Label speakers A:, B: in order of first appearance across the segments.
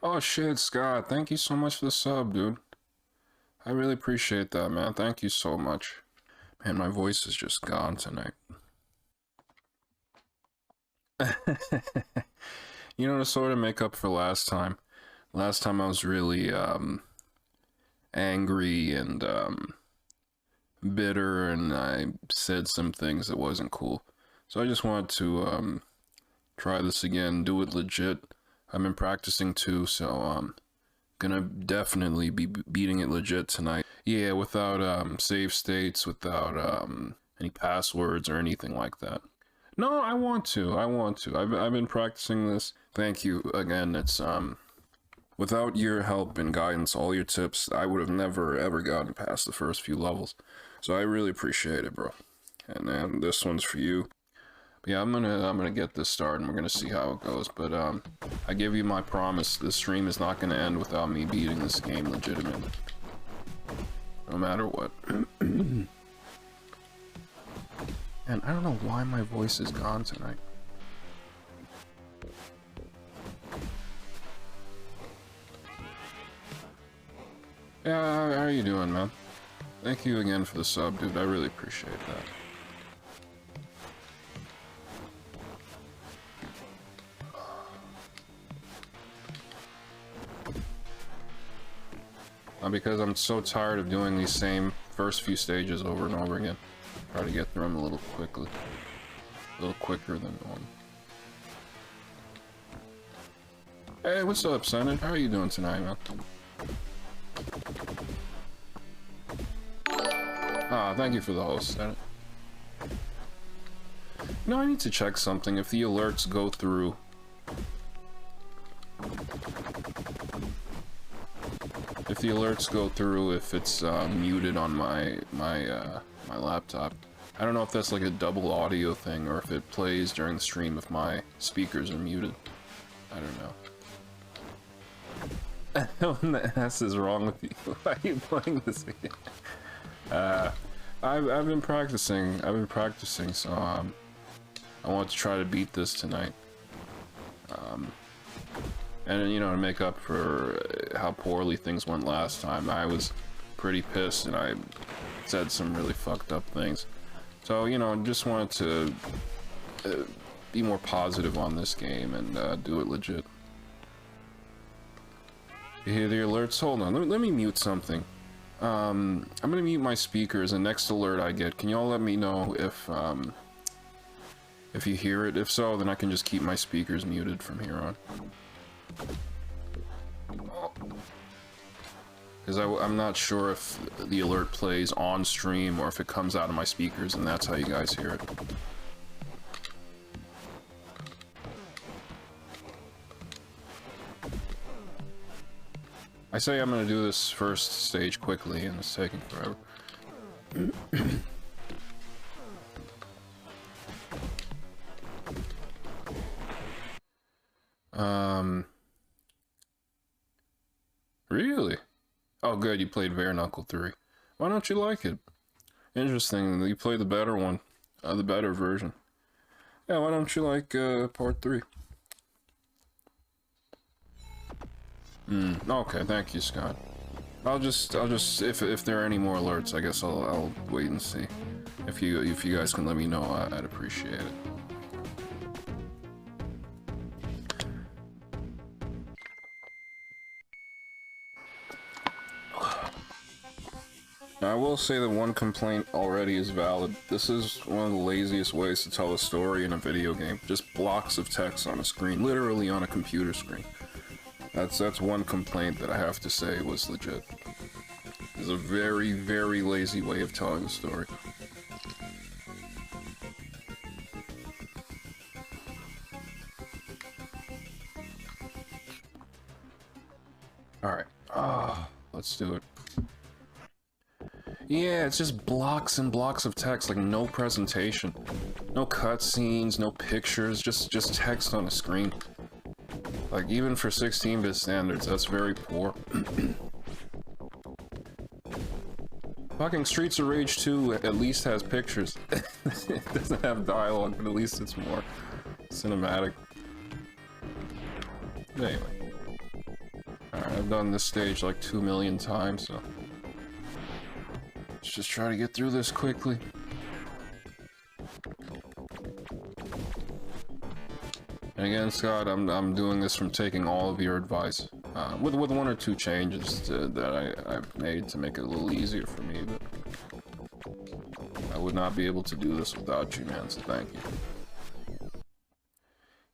A: Oh shit, Scott, thank you so much for the sub, dude. I really appreciate that, man. Thank you so much. Man, my voice is just gone tonight. You know, to sort of make up for last time. Last time I was really, angry and, bitter, and I said some things that wasn't cool. So I just wanted to, try this again, do it legit. I've been practicing too, so, gonna definitely be beating it legit tonight. Yeah, without, save states, without, any passwords or anything like that. No, I want to. I've been practicing this. Thank you again. It's, without your help and guidance, all your tips, I would have never ever gotten past the first few levels. So I really appreciate it, bro. And then this one's for you. But yeah, I'm gonna get this started and we're gonna see how it goes. But I give you my promise, this stream is not gonna end without me beating this game legitimately. No matter what. And I don't know why my voice is gone tonight. Yeah, how are you doing, man? Thank you again for the sub, dude. I really appreciate that. Because I'm so tired of doing these same first few stages over and over again. Try to get through them a little quickly. A little quicker than normal. Hey, what's up, Senate? How are you doing tonight, man? Ah, thank you for the host, Senate. No, I need to check something. If the alerts go through... If the alerts go through, if it's muted on my laptop. I don't know if that's like a double audio thing or if it plays during the stream if my speakers are muted. I don't know. What the ass is wrong with you? Why are you playing this again? I've been practicing. So I want to try to beat this tonight. And you know, to make up for how poorly things went last time, I was pretty pissed and I said some really fucked up things. So, you know, just wanted to be more positive on this game and do it legit. You hear the alerts? Hold on, let me mute something. I'm gonna mute my speakers, and next alert I get, can y'all let me know if you hear it? If so, then I can just keep my speakers muted from here on. Because I'm not sure if the alert plays on stream or if it comes out of my speakers and that's how you guys hear it. I say I'm gonna do this first stage quickly and it's taking forever. Really? Oh good, you played Bare Knuckle 3. Why don't you like it? Interesting, you played the better one. The better version. Yeah, why don't you like part 3? Okay, thank you, Scott. I'll just if there are any more alerts, I guess I'll wait and see. If you guys can let me know, I'd appreciate it. Now, I will say that one complaint already is valid. This is one of the laziest ways to tell a story in a video game. Just blocks of text on a screen, literally on a computer screen. That's one complaint that I have to say was legit. It's a very, very lazy way of telling a story. Alright. Let's do it. Yeah, it's just blocks and blocks of text, like no presentation. No cutscenes, no pictures, just text on a screen. Like, even for 16-bit standards, that's very poor. Fucking Streets of Rage 2 at least has pictures. It doesn't have dialogue, but at least it's more cinematic. But anyway. Alright, I've done this stage like 2 million times, so let's just try to get through this quickly. And again, Scott, I'm doing this from taking all of your advice, with 1 or 2 changes that I've made to make it a little easier for me, but I would not be able to do this without you, man, so thank you.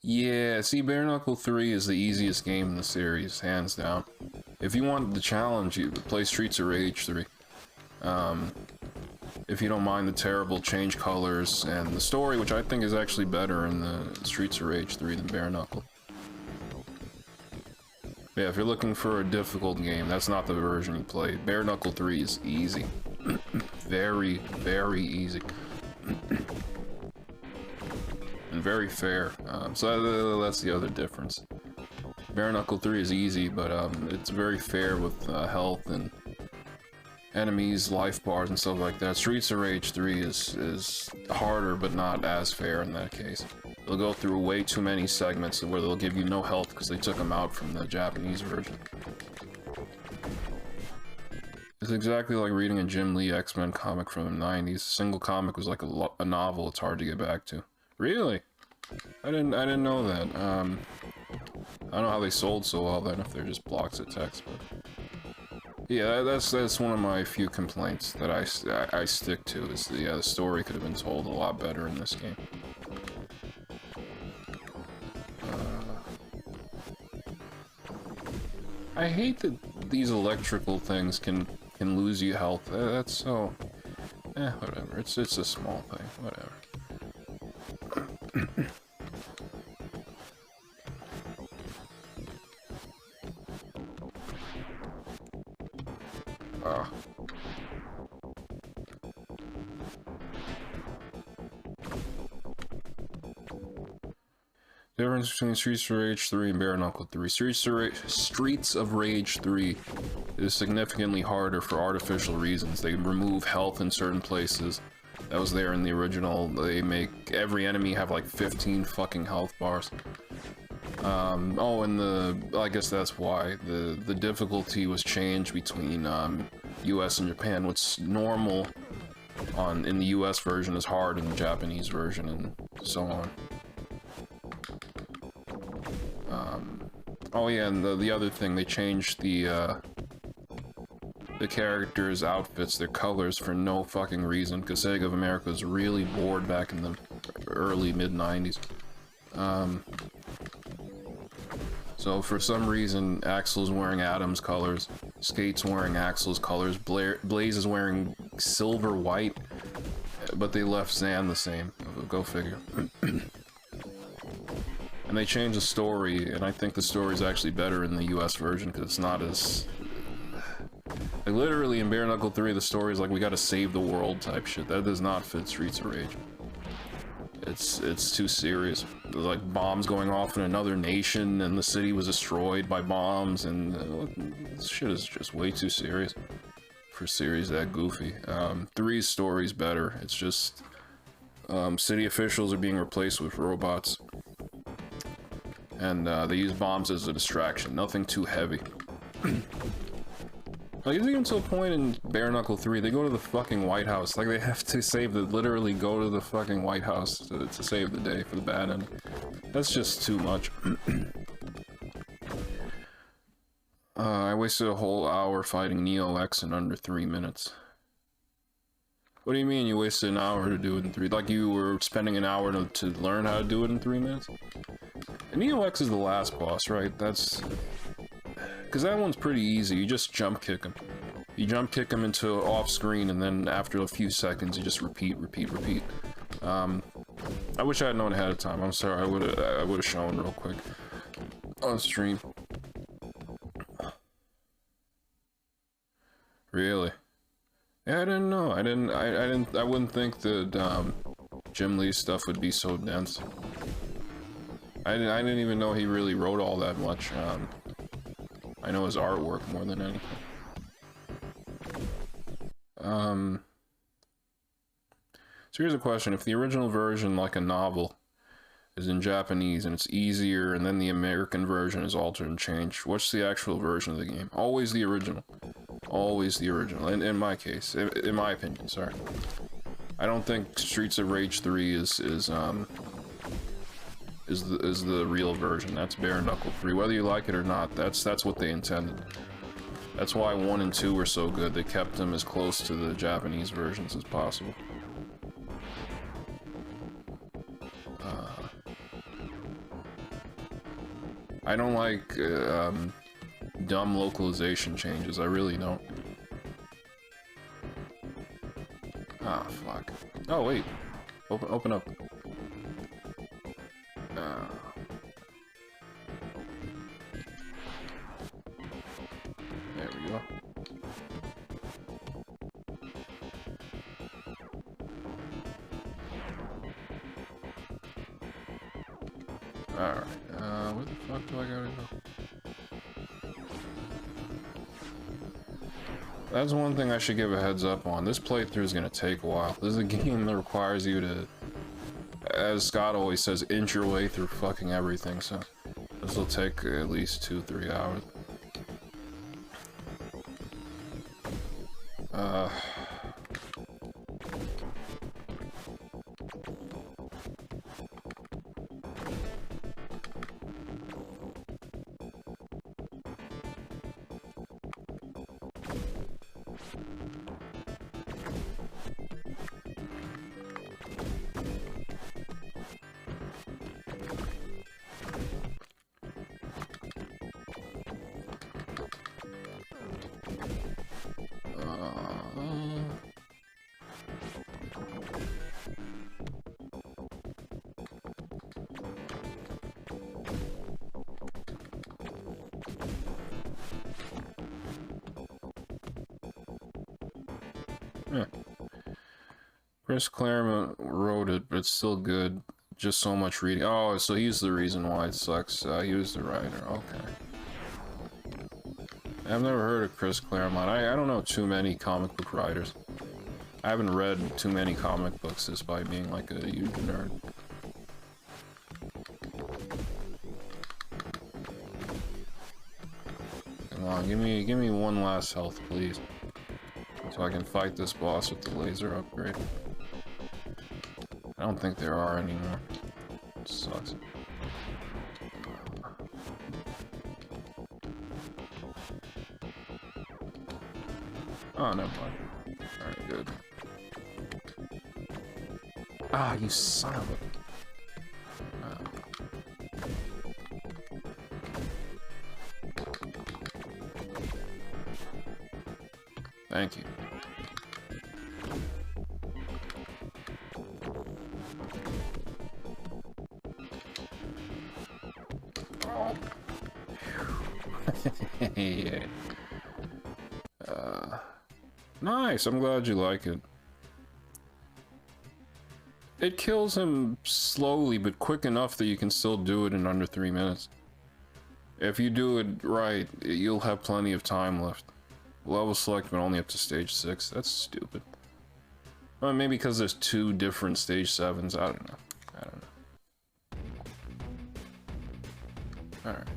A: Yeah, see, Bare Knuckle 3 is the easiest game in the series, hands down. If you want the challenge, you play Streets of Rage 3. If you don't mind the terrible change colors and the story, which I think is actually better in the Streets of Rage 3 than Bare Knuckle. Yeah, if you're looking for a difficult game, that's not the version you play. Bare Knuckle 3 is easy. Very, very easy. And very fair. So that's the other difference. Bare Knuckle 3 is easy, but it's very fair with health and enemies, life bars, and stuff like that. Streets of Rage 3 is harder, but not as fair in that case. They'll go through way too many segments where they'll give you no health because they took them out from the Japanese version. It's exactly like reading a Jim Lee X-Men comic from the 90s. A single comic was like a novel. It's hard to get back to. Really? I didn't know that. I don't know how they sold so well then if they're just blocks of text, but yeah, that's one of my few complaints that I stick to is the story could have been told a lot better in this game. I hate that these electrical things can lose you health. That's so whatever. It's a small thing. Whatever. Difference between Streets of Rage 3 and Bare Knuckle 3. Streets of Rage 3 is significantly harder for artificial reasons. They remove health in certain places. That was there in the original. They make every enemy have like 15 fucking health bars. Oh, and I guess that's why the difficulty was changed between US and Japan. What's normal in the US version is hard in the Japanese version, and so on. Oh yeah, and the other thing, they changed the characters' outfits, their colors, for no fucking reason, because Sega of America was really bored back in the early mid-90s. So for some reason, Axel's wearing Adam's colors, Skate's wearing Axel's colors, Blaze is wearing silver white, but they left Zan the same. Go figure. And they changed the story, and I think the story is actually better in the US version because it's not as... Like, literally in Bare Knuckle 3, the story is like, we gotta save the world type shit. That does not fit Streets of Rage. It's too serious. There's like bombs going off in another nation, and the city was destroyed by bombs, and this shit is just way too serious for a series that goofy. 3's story's better. It's just city officials are being replaced with robots, and they use bombs as a distraction. Nothing too heavy. Like, it's even to a point in Bare Knuckle 3, they go to the fucking White House. Like, they have to literally go to the fucking White House to save the day for the bad end. That's just too much. I wasted a whole hour fighting Neo X in under 3 minutes. What do you mean you wasted an hour to do it in 3? Like, you were spending an hour to learn how to do it in 3 minutes? And Neo X is the last boss, right? That's... Because that one's pretty easy. You just jump kick him. You jump kick him into off screen, and then after a few seconds, you just repeat. I wish I had known ahead of time. I'm sorry. I would have shown real quick on stream. Really? Yeah, I didn't know. I wouldn't think that Jim Lee's stuff would be so dense. I didn't even know he really wrote all that much. I know his artwork more than anything. So here's a question. If the original version, like a novel, is in Japanese, and it's easier, and then the American version is altered and changed. What's the actual version of the game? Always the original. Always the original, in my case, in my opinion, sorry. I don't think Streets of Rage 3 is the real version. That's bare knuckle 3. Whether you like it or not, that's what they intended. That's why 1 and 2 were so good. They kept them as close to the Japanese versions as possible. I don't like dumb localization changes. I really don't. Ah, fuck. Oh wait, open up. There we go. Alright, where the fuck do I gotta go? That's one thing I should give a heads up on. This playthrough is gonna take a while. This is a game that requires you to, as Scott always says, inch your way through fucking everything, so this will take at least 2-3 hours. Yeah. Chris Claremont wrote it, but it's still good. Just so much reading. Oh, so he's the reason why it sucks. He was the writer. Okay. I've never heard of Chris Claremont. I don't know too many comic book writers. I haven't read too many comic books despite being like a huge nerd. Come on, give me one last health, please. So I can fight this boss with the laser upgrade. I don't think there are anymore. It sucks. Oh, never mind. Alright, good. Ah, you son of a... Thank you. Oh. Yeah. Nice, I'm glad you like it. It kills him slowly, but quick enough that you can still do it in under 3 minutes. If you do it right, you'll have plenty of time left. Level select, but only up to stage 6. That's stupid. Well, maybe because there's 2 different stage 7s. I don't know. Alright.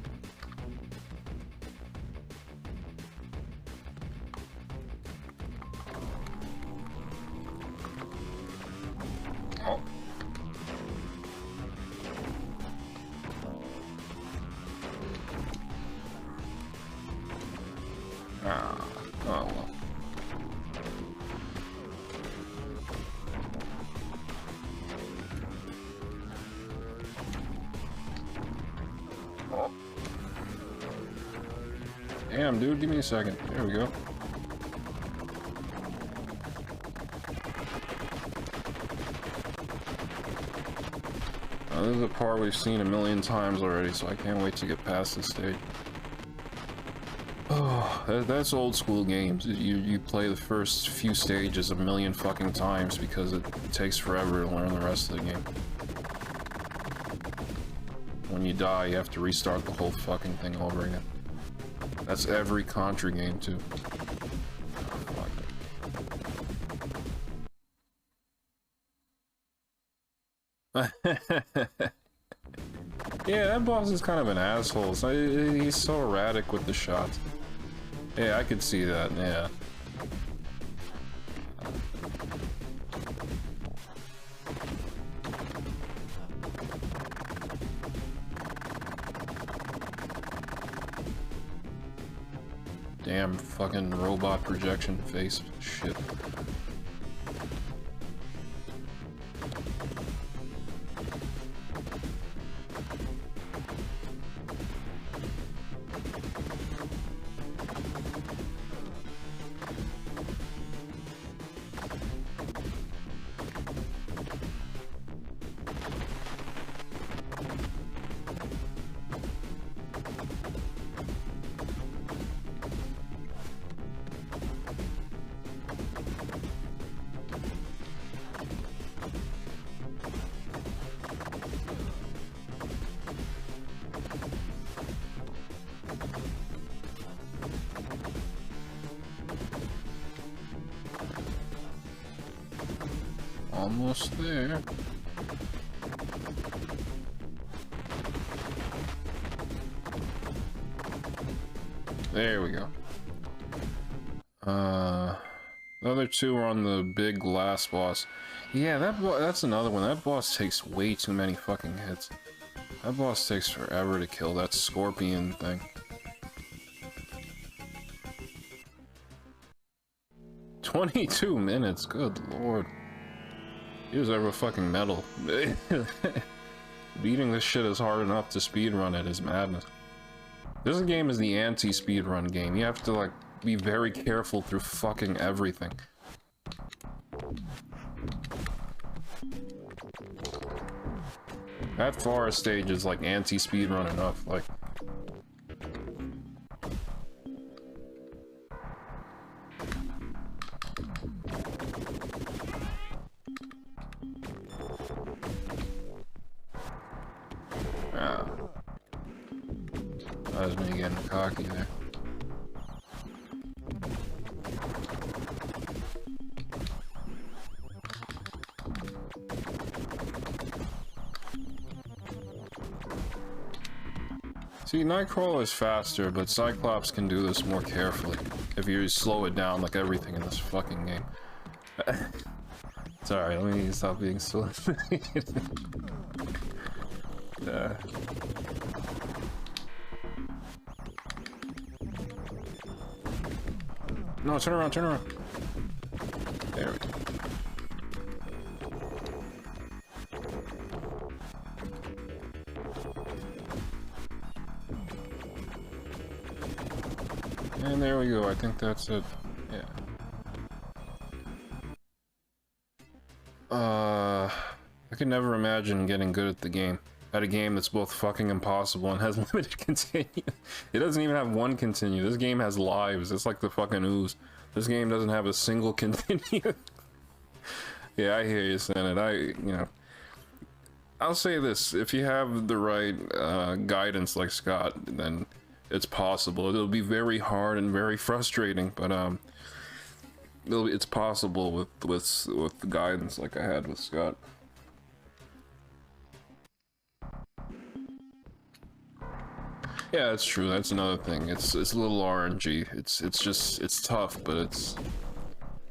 A: Oh. Ah. Oh well. Oh. Damn, dude, give me a second. There we go. This is a part we've seen a million times already, so I can't wait to get past this stage. Oh, that's old school games. You play the first few stages a million fucking times because it takes forever to learn the rest of the game. When you die, you have to restart the whole fucking thing over again. That's every Contra game, too. Oh, fuck. Yeah, that boss is kind of an asshole. So he's so erratic with the shots. Yeah, I could see that, yeah. Damn fucking robot projection face shit. Almost there. There we go. The other two are on the big last boss. Yeah, that's another one. That boss takes way too many fucking hits. That boss takes forever to kill, that scorpion thing. "22 minutes, good lord. He was ever fucking metal. Beating this shit is hard enough to speedrun it is madness. This game is the anti-speedrun game. You have to, like, be very careful through fucking everything. That forest stage is, like, anti-speedrun enough, like... That was me getting cocky there. See, Nightcrawler is faster, but Cyclops can do this more carefully if you slow it down like everything in this fucking game. Sorry, let me stop being so... No, turn around, turn around. There we go. And there we go, I think that's it. Yeah. I could never imagine getting good at the game. At a game that's both fucking impossible and has limited continue. It doesn't even have one continue. This game has lives. It's like the fucking ooze. This game doesn't have a single continue. Yeah, I hear you, Senate. You know, I'll say this: if you have the right guidance like Scott, then it's possible. It'll be very hard and very frustrating, but it's possible with guidance like I had with Scott. Yeah, that's true. That's another thing. It's a little RNG. It's tough, but it's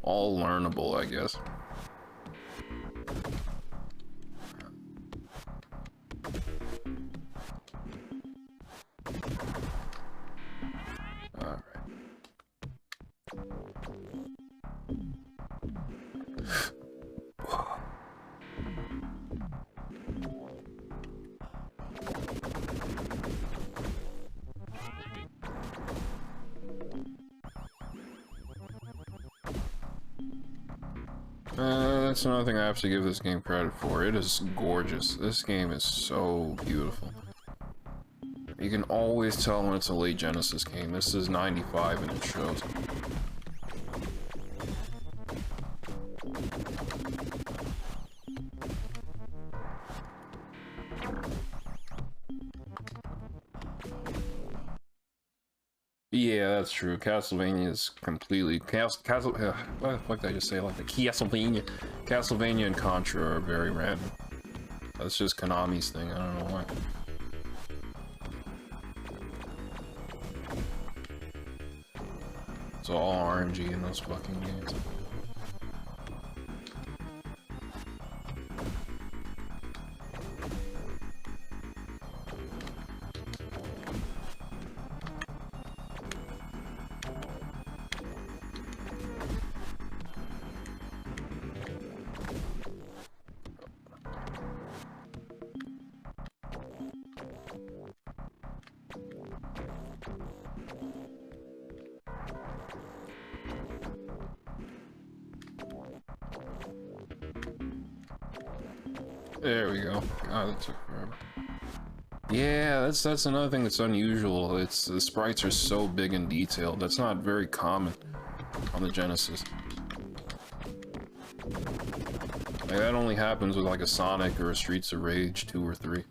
A: all learnable, I guess. All right. That's another thing I have to give this game credit for. It is gorgeous. This game is so beautiful. You can always tell when it's a late Genesis game. This is 95 and it shows. Yeah, that's true. Castlevania is completely what the fuck did I just say? Like the Castlevania and Contra are very random. That's just Konami's thing. I don't know why. all RNG in those fucking games. There we go. God, that took forever. Yeah, that's another thing that's unusual. It's the sprites are so big and detailed. That's not very common on the Genesis. Like, that only happens with like a Sonic or a Streets of Rage 2 or 3.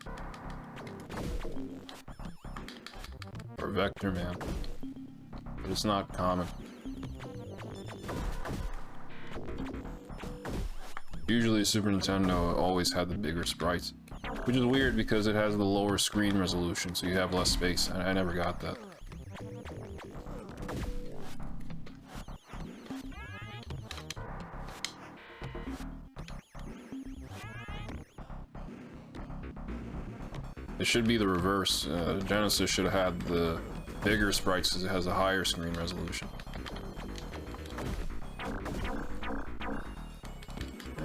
A: Or Vector Man. But it's not common. Usually Super Nintendo always had the bigger sprites, which is weird because it has the lower screen resolution, so you have less space, and I never got that. It should be the reverse. Genesis should have had the bigger sprites because it has a higher screen resolution.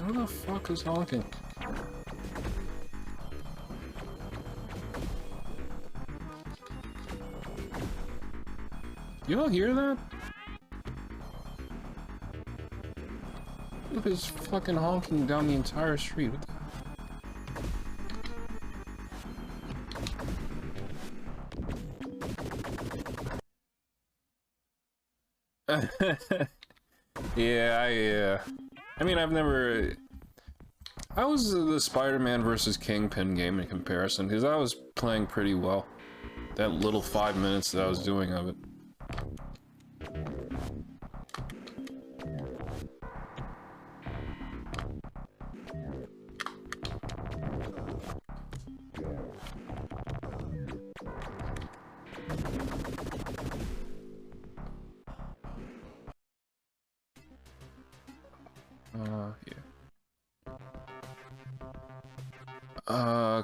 A: Who the fuck is honking? You all hear that? Look, it's fucking honking down the entire street. What the Yeah, I mean, I've never... I was the Spider-Man versus Kingpin game in comparison, because I was playing pretty well. That little 5 minutes that I was doing of it.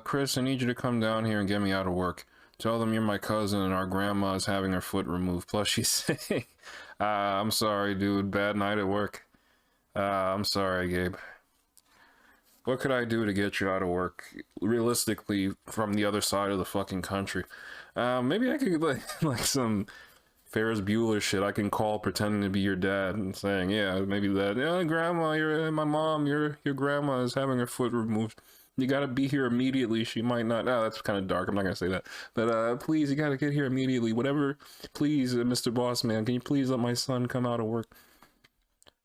A: Chris, I need you to come down here and get me out of work. Tell them you're my cousin and our grandma is having her foot removed. Plus she's sick. I'm sorry, dude. Bad night at work. I'm sorry, Gabe. What could I do to get you out of work? Realistically, from the other side of the fucking country. Maybe I could, like some Ferris Bueller shit. I can call pretending to be your dad and saying, yeah, maybe that. Yeah, grandma, my mom, your grandma is having her foot removed. You gotta be here immediately. She might not. Oh, that's kind of dark. I'm not gonna say that. But please, you gotta get here immediately. Whatever. Please, Mr. Boss Man, can you please let my son come out of work?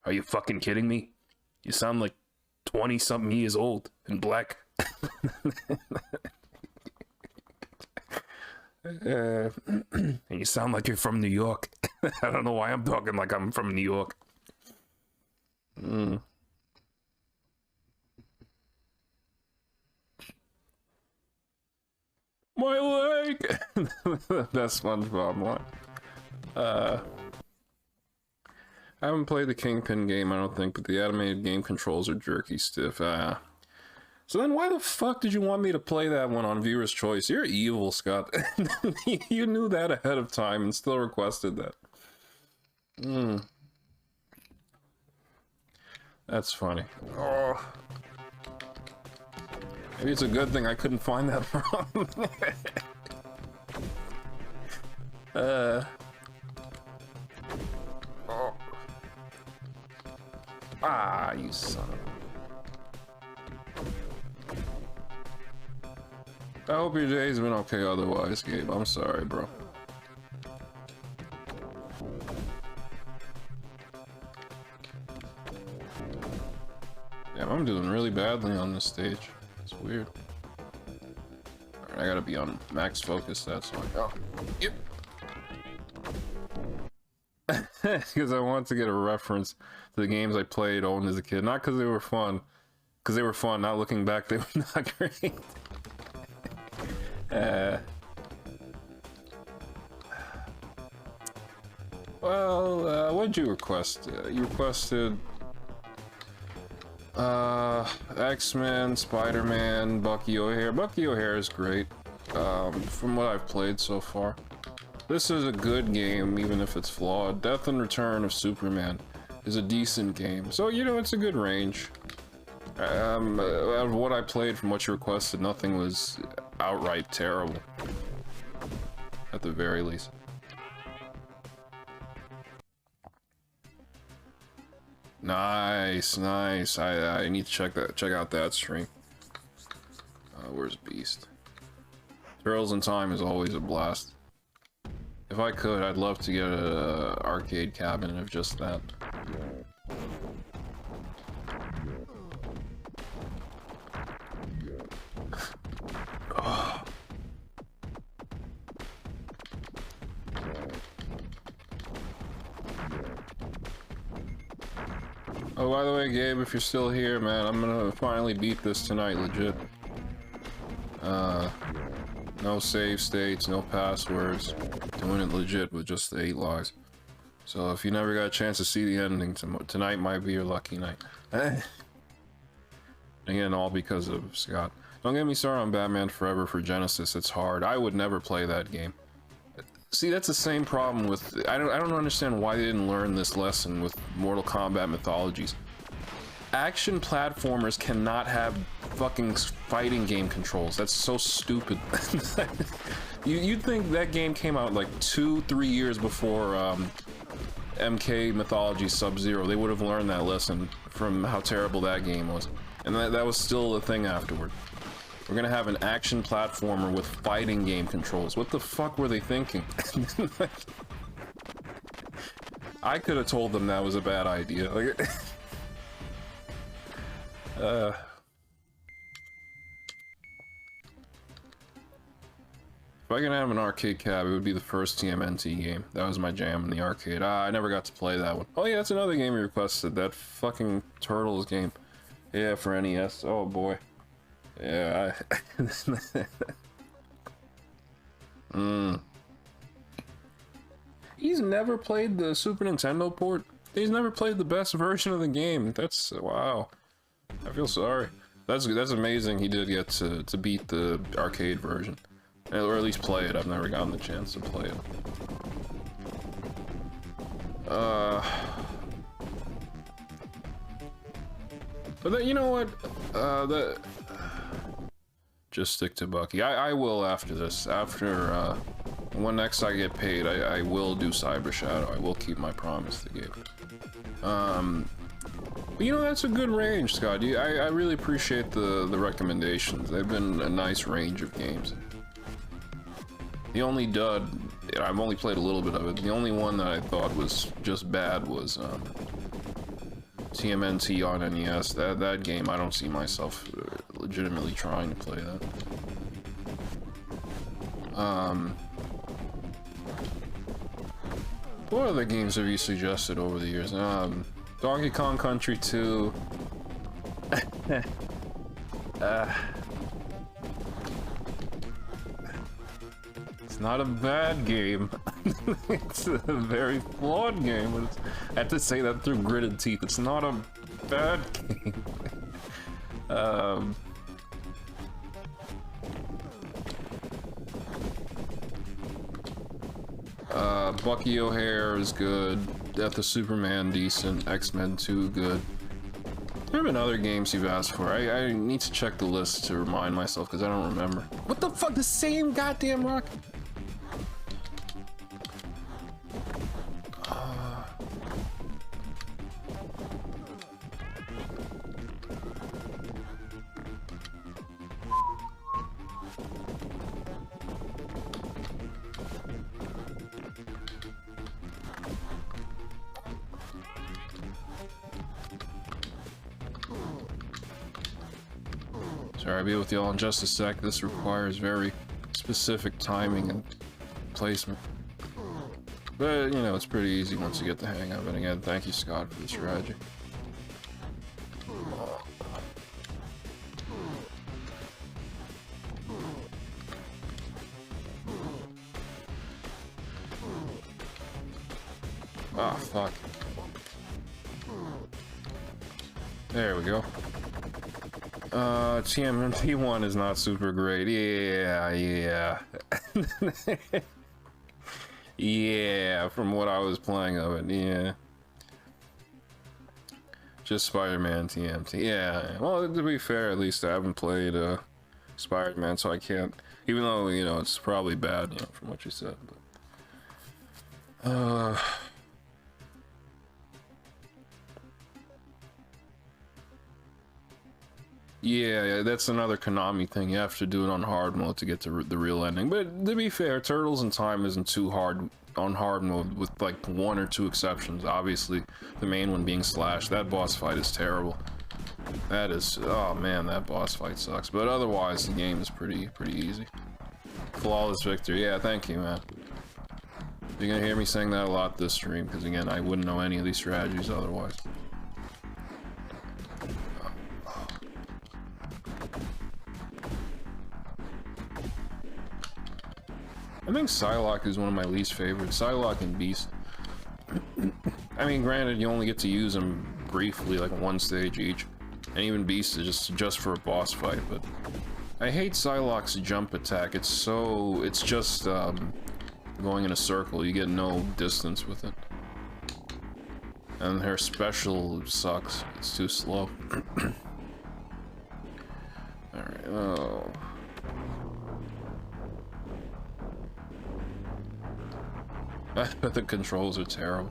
A: Are you fucking kidding me? You sound like 20-something years old and black. And you sound like you're from New York. I don't know why I'm talking like I'm from New York. My leg! That's SpongeBob one. I haven't played the Kingpin game, I don't think, but the animated game controls are jerky stiff. So then why the fuck did you want me to play that one on Viewer's Choice? You're evil, Scott. You knew that ahead of time and still requested that. That's funny. Oh. Maybe it's a good thing I couldn't find that from. Oh. Ah, you son of a... I hope your day's been okay otherwise, Gabe. I'm sorry, bro. Damn, I'm doing really badly on this stage. It's weird. Alright, I gotta be on max focus, that's why. Oh, yep. Because I want to get a reference to the games I played owned as a kid. Not because they were fun. Because they were fun. Not looking back, they were not great. Well, what'd you request? You requested X-Men, Spider-Man, Bucky O'Hare. Bucky O'Hare is great, from what I've played so far. This is a good game, even if it's flawed. Death and Return of Superman is a decent game, so you know, it's a good range. Out of what I played from what you requested, nothing was outright terrible, at the very least. Nice, nice. I need to check out that stream. Where's Beast? Turtles in Time is always a blast. If I could, I'd love to get a arcade cabinet of just that. Oh, by the way, Gabe, if you're still here, man, I'm gonna finally beat this tonight, legit. No save states, no passwords. Doing it legit with just the 8 lives. So if you never got a chance to see the ending, tonight might be your lucky night. Again, all because of Scott. Don't get me started on Batman Forever for Genesis. It's hard. I would never play that game. See, that's the same problem with... I don't understand why they didn't learn this lesson with Mortal Kombat mythologies. Action platformers cannot have fucking fighting game controls. That's so stupid. You'd think that game came out like 2-3 years before MK Mythology Sub-Zero. They would have learned that lesson from how terrible that game was. And that was still a thing afterward. We're gonna have an action platformer with fighting game controls. What the fuck were they thinking? I could have told them that was a bad idea. Like, if I can have an arcade cab, it would be the first TMNT game. That was my jam in the arcade. I never got to play that one. Oh yeah, that's another game you requested. That fucking Turtles game. Yeah, for NES. Oh boy. Yeah, He's never played the Super Nintendo port. He's never played the best version of the game. That's... wow. I feel sorry. That's amazing he did get to beat the arcade version. Or at least play it. I've never gotten the chance to play it. But then, you know what? Just stick to Bucky. I will after this. After, when next I get paid, I will do Cyber Shadow. I will keep my promise to Gabe. But you know, that's a good range, Scott. I really appreciate the recommendations. They've been a nice range of games. The only dud, I've only played a little bit of it. The only one that I thought was just bad was TMNT on NES. That game, I don't see myself legitimately trying to play that. What other games have you suggested over the years? Donkey Kong Country 2. It's not a bad game. It's a very flawed game. But I have to say that through gritted teeth. It's not a bad game. Bucky O'Hare is good. Death of Superman, decent. X-Men 2, good. There have been other games you've asked for. I need to check the list to remind myself because I don't remember. What the fuck? The same goddamn rock? Sorry, I'll be with y'all in just a sec. This requires very specific timing and placement. But, you know, it's pretty easy once you get the hang of it. Again, thank you, Scott, for the strategy. Ah, fuck. There we go. TMNT1 is not super great. Yeah. Yeah, from what I was playing of it, yeah. Just Spider-Man TMT. Yeah, well, to be fair, at least I haven't played Spider-Man, so I can't, even though, you know, it's probably bad, you know, from what you said, but yeah, that's another Konami thing. You have to do it on hard mode to get to the real ending. But to be fair, Turtles in Time isn't too hard on hard mode, with like 1 or 2 exceptions. Obviously, the main one being Slash. That boss fight is terrible. That is, oh man, that boss fight sucks. But otherwise, the game is pretty easy. Flawless victory. Yeah, thank you, man. You're gonna hear me saying that a lot this stream, because again, I wouldn't know any of these strategies otherwise. I think Psylocke is one of my least favorites. Psylocke and Beast. I mean, granted, you only get to use them briefly, like 1 stage each. And even Beast is just for a boss fight, but I hate Psylocke's jump attack. It's just going in a circle. You get no distance with it. And her special sucks. It's too slow. Alright, oh. But the controls are terrible.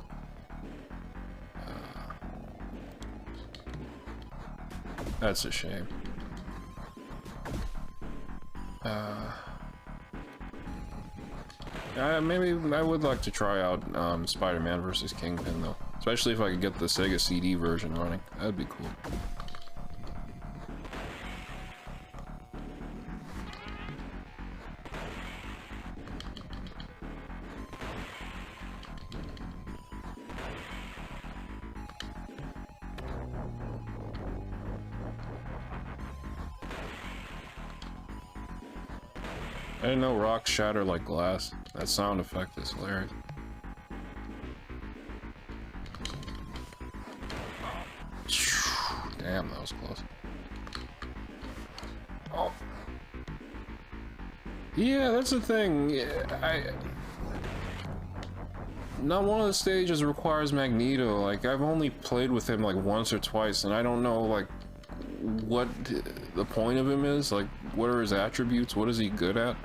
A: That's a shame. Maybe I would like to try out Spider-Man vs. Kingpin though. Especially if I could get the Sega CD version running. That'd be cool. I didn't know rocks shatter like glass. That sound effect is hilarious. Damn, that was close. Oh. Yeah, that's the thing. Not one of the stages requires Magneto. Like, I've only played with him like once or twice, and I don't know like what the point of him is. Like, what are his attributes? What is he good at?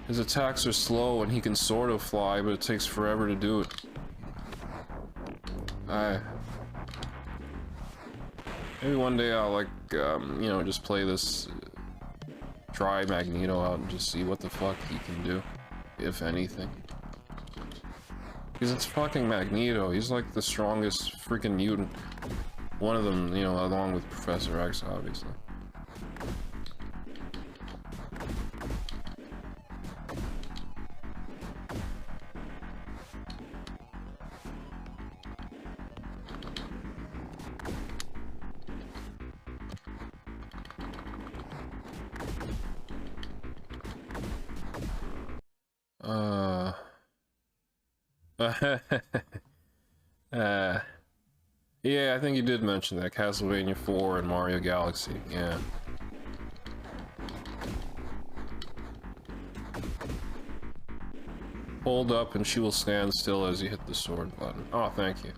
A: His attacks are slow and he can sort of fly, but it takes forever to do it. Maybe one day I'll like, you know, just play this, try Magneto out and just see what the fuck he can do, if anything. Because it's fucking Magneto, he's like the strongest freaking mutant. One of them, you know, along with Professor X, obviously. Yeah, I think you did mention that. Castlevania 4 and Mario Galaxy, yeah. Hold up and she will stand still as you hit the sword button. Oh, thank you.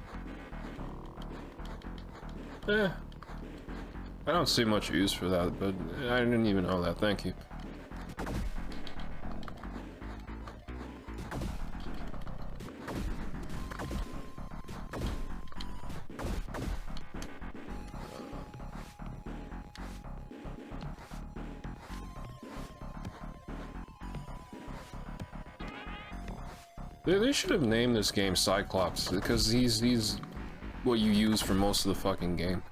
A: I don't see much use for that, but I didn't even know that. Thank you. They should have named this game Cyclops, because he's what you use for most of the fucking game.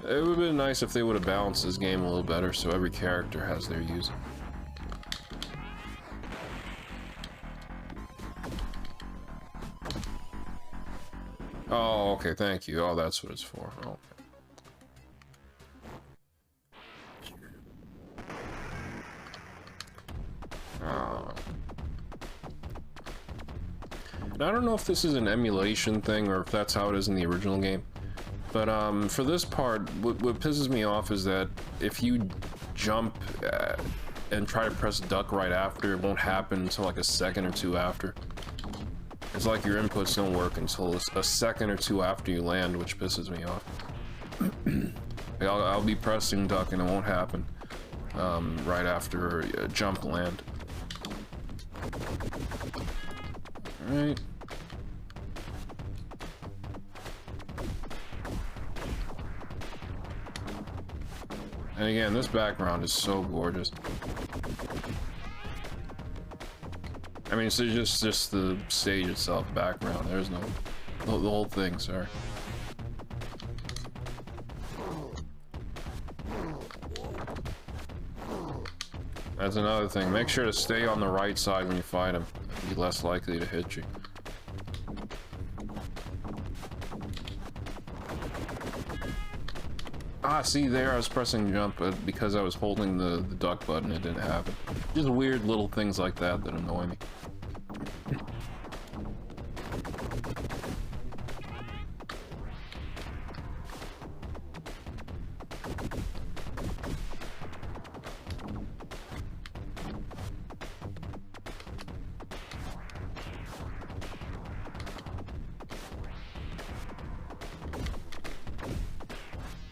A: It would have been nice if they would have balanced this game a little better so every character has their use. Oh, okay, thank you. Oh, that's what it's for. Oh. I don't know if this is an emulation thing or if that's how it is in the original game. But for this part, what pisses me off is that if you jump and try to press duck right after, it won't happen until like a second or two after. It's like your inputs don't work until a second or two after you land, which pisses me off. I'll be pressing duck and it won't happen right after a jump land. Alright. And again, this background is so gorgeous. I mean, it's just the stage itself, background. There's no the whole thing. Sorry. That's another thing. Make sure to stay on the right side when you fight him. He'll be less likely to hit you. Ah, see there, I was pressing jump, but because I was holding the duck button, it didn't happen. Just weird little things like that that annoy me.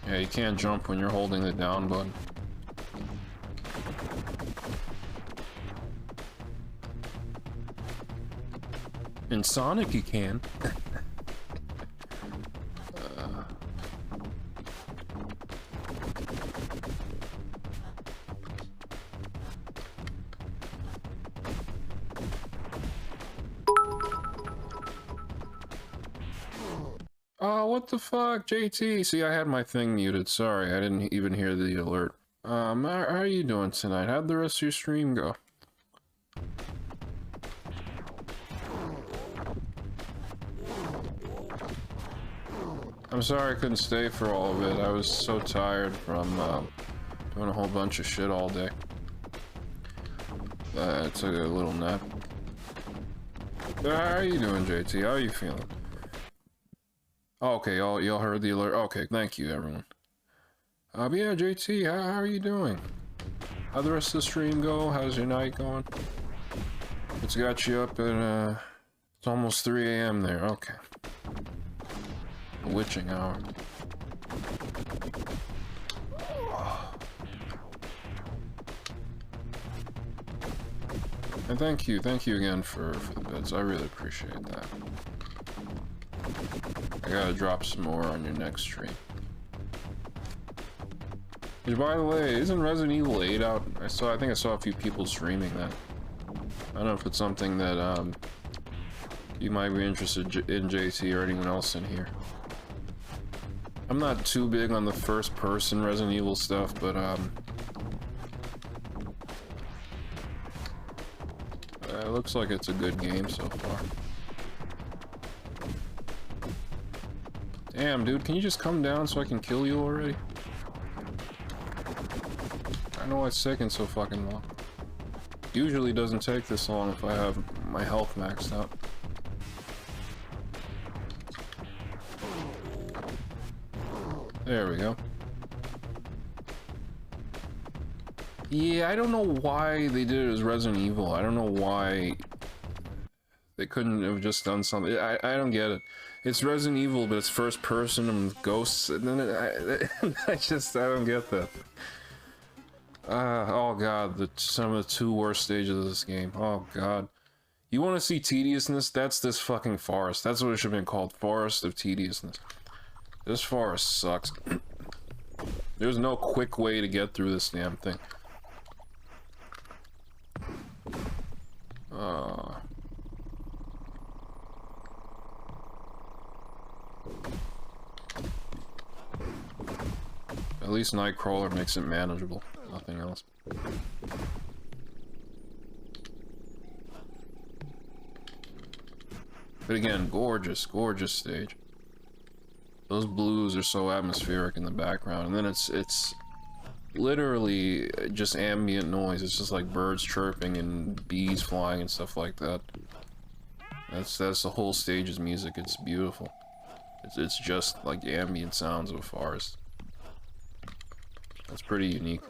A: Yeah, you can't jump when you're holding the down button. In Sonic, you can. Oh, what the fuck, JT? See, I had my thing muted. Sorry, I didn't even hear the alert. How are you doing tonight? How'd the rest of your stream go? I'm sorry I couldn't stay for all of it. I was so tired from doing a whole bunch of shit all day. I took a little nap. How are you doing, JT? How are you feeling? Oh, okay, y'all heard the alert. Okay, thank you, everyone. But yeah, JT, how are you doing? How'd the rest of the stream go? How's your night going? It's got you up at, it's almost 3 AM there. Okay. The witching hour. And thank you again for the bits. I really appreciate that. I gotta drop some more on your next stream. Which, by the way, isn't Resident Evil 8 out? I think I saw a few people streaming that. I don't know if it's something that you might be interested in, JT, or anyone else in here. I'm not too big on the first-person Resident Evil stuff, but it looks like it's a good game so far. Damn, dude, can you just come down so I can kill you already? I know it's taking so fucking long. Usually doesn't take this long if I have my health maxed out. There we go. Yeah, I don't know why they did it as Resident Evil. I don't know why they couldn't have just done something. I don't get it. It's Resident Evil, but it's first person and with ghosts, and then I don't get that. Oh god, some of the 2 worst stages of this game. Oh god. You want to see tediousness? That's this fucking forest. That's what it should have been called. Forest of Tediousness. This forest sucks. There's no quick way to get through this damn thing. At least Nightcrawler makes it manageable. Nothing else. But again, gorgeous, gorgeous stage. Those blues are so atmospheric in the background, and then it's literally just ambient noise. It's just like birds chirping and bees flying and stuff like that. That's the whole stage's music. It's beautiful. It's just like ambient sounds of a forest. That's pretty unique.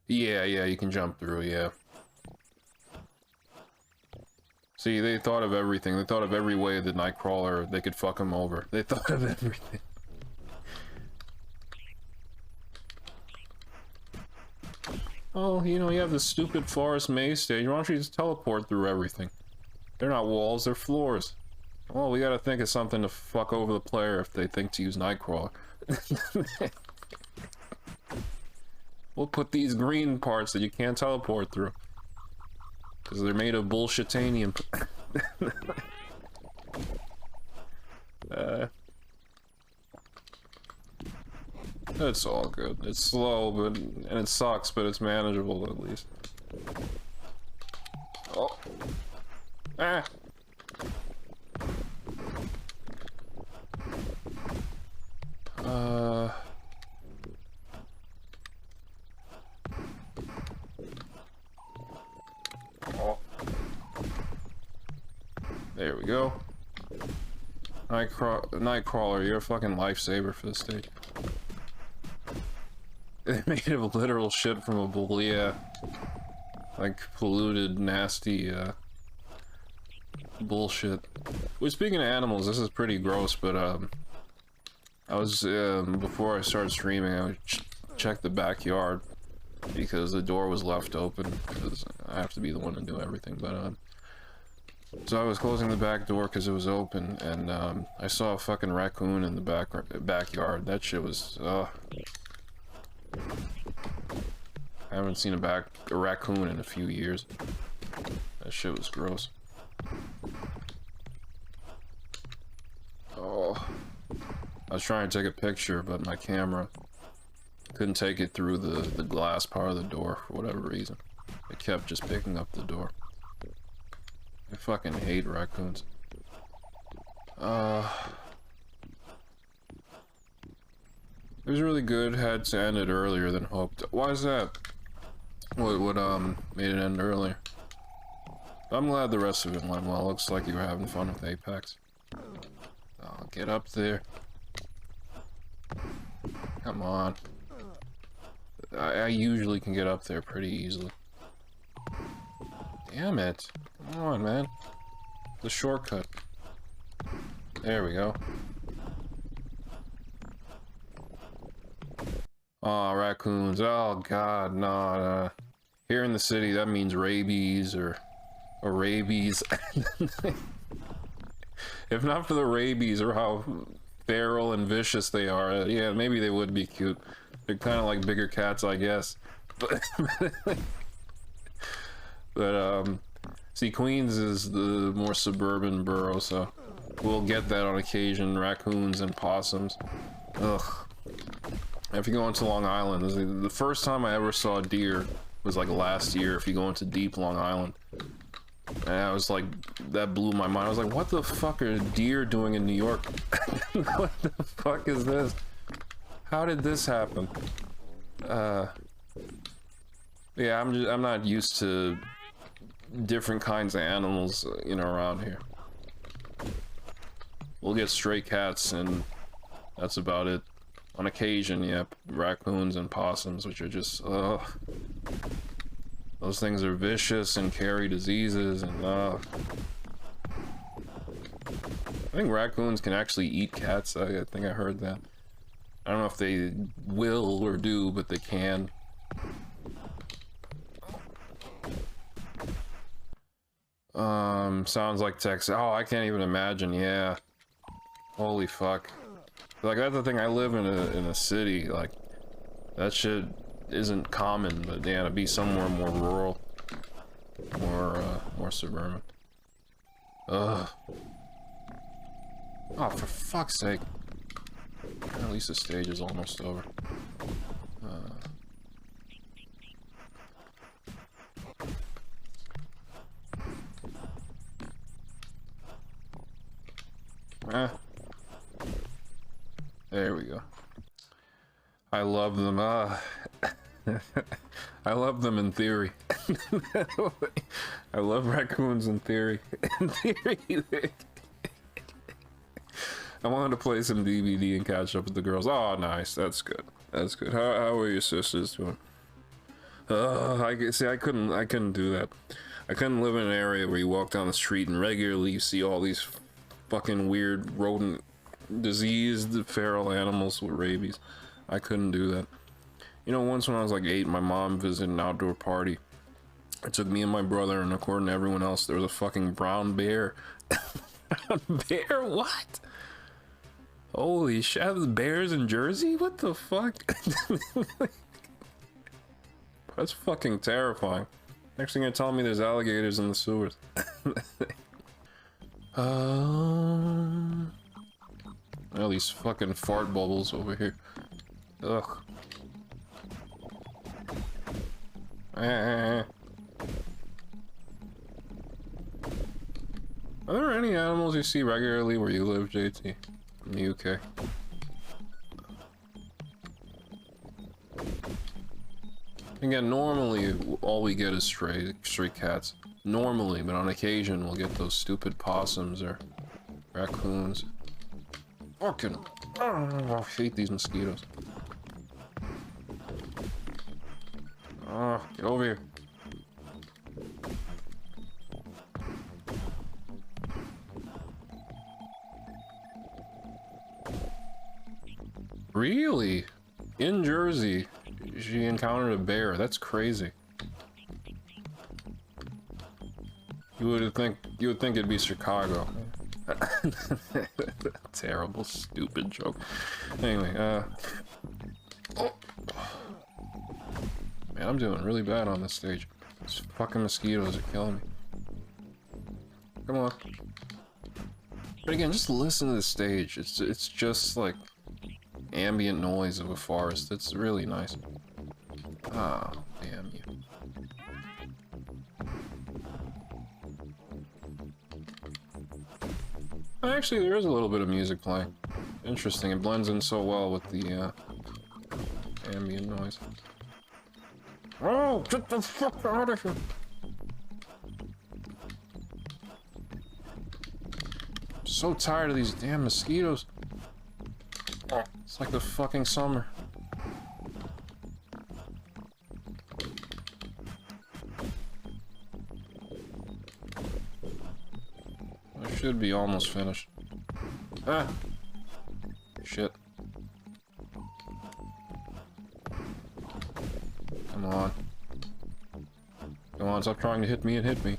A: Yeah, you can jump through, yeah. See, they thought of everything. They thought of every way that Nightcrawler, they could fuck him over. They thought of everything. Oh, you know, you have the stupid forest maze stage. Why don't you just teleport through everything? They're not walls, they're floors. Well, we gotta think of something to fuck over the player if they think to use Nightcrawler. We'll put these green parts that you can't teleport through. Because they're made of bullshitanium. It's all good. It's slow, and it sucks, but it's manageable at least. Oh. Ah! Oh. There we go. Nightcrawler, you're a fucking lifesaver for this stage. They made of literal shit from a bull, yeah. Like polluted, nasty, bullshit. Well, speaking of animals, this is pretty gross, but, I was, before I started streaming, I would check the backyard because the door was left open, because I have to be the one to do everything, but, so I was closing the back door because it was open, and, I saw a fucking raccoon in the backyard. That shit was, I haven't seen a raccoon in a few years. That shit was gross. Oh. I was trying to take a picture, but my camera couldn't take it through the glass part of the door for whatever reason. It kept just picking up the door. I fucking hate raccoons. It was really good, had to end it earlier than hoped. Why is that? What made it end earlier? I'm glad the rest of it went well. Looks like you were having fun with Apex. Oh, get up there. Come on. I usually can get up there pretty easily. Damn it. Come on, man. The shortcut. There we go. Oh, raccoons. Oh, God, no. Here in the city, that means rabies or rabies. If not for the rabies or how feral and vicious they are, yeah, maybe they would be cute. They're kind of like bigger cats, I guess. But see, Queens is the more suburban borough, so we'll get that on occasion. Raccoons and possums. Ugh. If you go into Long Island, the first time I ever saw deer was like last year. If you go into deep Long Island, and I was like, that blew my mind. I was like, what the fuck are deer doing in New York? What the fuck is this? How did this happen? Yeah, I'm not used to different kinds of animals, you know, around here. We'll get stray cats, and that's about it. On occasion, yeah, raccoons and possums, which are just, those things are vicious and carry diseases, and, I think raccoons can actually eat cats. I think I heard that. I don't know if they will or do, but they can. Sounds like Texas. Oh, I can't even imagine, yeah. Holy fuck. Like, that's the thing, I live in a city, like, that shit isn't common, but yeah, to be somewhere more rural, more suburban. Ugh. Oh, for fuck's sake. At least the stage is almost over. There we go. I love them. I love them in theory. I love raccoons in theory. In theory. I wanted to play some DVD and catch up with the girls. Oh, nice. That's good. That's good. How are your sisters doing? I couldn't do that. I couldn't live in an area where you walk down the street and regularly you see all these fucking weird rodent diseased feral animals with rabies. I couldn't do that. You know, once when I was like 8, my mom visited an outdoor party. It took me and my brother, and according to everyone else, there was a fucking brown bear. Brown bear? What? Holy shit, the bears in Jersey? What the fuck? That's fucking terrifying. Next thing you're telling me there's alligators in the sewers. All these fucking fart bubbles over here. Ugh. Are there any animals you see regularly where you live, JT? In the UK? Again, normally all we get is stray cats. Normally, but on occasion we'll get those stupid possums or raccoons. Fucking, I hate these mosquitoes. Oh, get over here. Really? In Jersey, she encountered a bear. That's crazy. You would think it'd be Chicago. Terrible, stupid joke. Anyway, oh. Man, I'm doing really bad on this stage. These fucking mosquitoes are killing me. Come on. But again, just listen to the stage. It's just like ambient noise of a forest. It's really nice. Ah, oh, damn you. Actually, there is a little bit of music playing. Interesting, it blends in so well with the ambient noise. Oh, get the fuck out of here! I'm so tired of these damn mosquitoes. It's like the fucking summer. I should be almost finished. Ah! Shit. Come on. Come on, stop trying to hit me and hit me.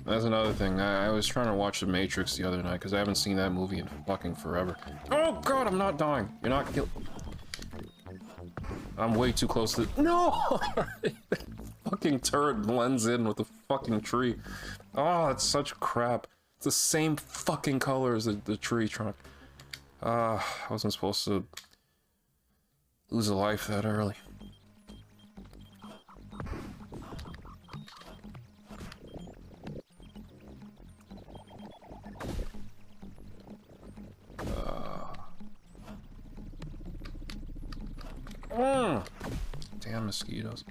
A: That's another thing. I was trying to watch The Matrix the other night because I haven't seen that movie in fucking forever. Oh god, I'm not dying. You're not kill. I'm way too close to. No! Fucking turret blends in with the fucking tree. Oh, that's such crap. It's the same fucking color as the tree trunk. I wasn't supposed to lose a life that early. Damn mosquitoes.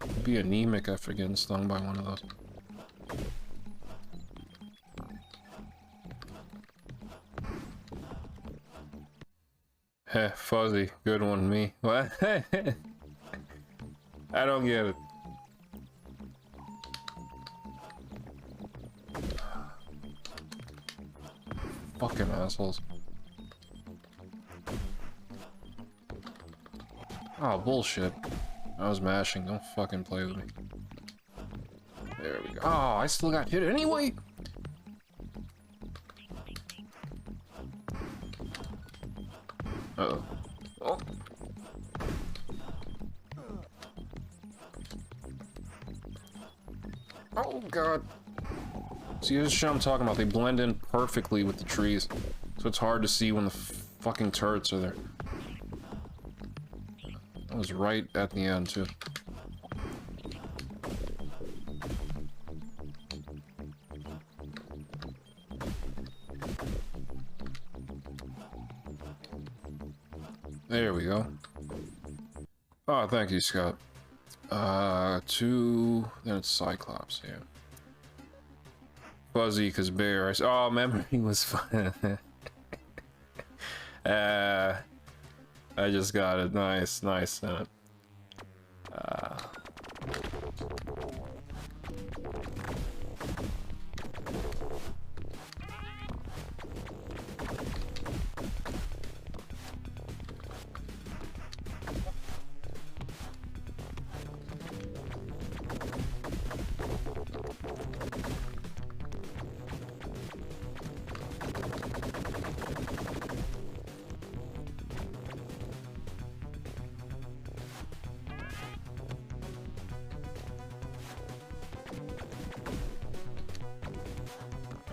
A: I'd be anemic after getting stung by one of those. Heh, fuzzy. Good one, me. What? I don't get it. Fucking assholes. Oh, bullshit. I was mashing. Don't fucking play with me. There we go. Oh, I still got hit anyway? Uh-oh. Oh. Oh, God. See, this is shit I'm talking about. They blend in perfectly with the trees. So it's hard to see when the fucking turrets are there. That was right at the end, too. There we go. Oh, thank you, Scott. 2... Then it's Cyclops, yeah. Fuzzy, because bear... Oh, memory was fun. I just got it. Nice, nice.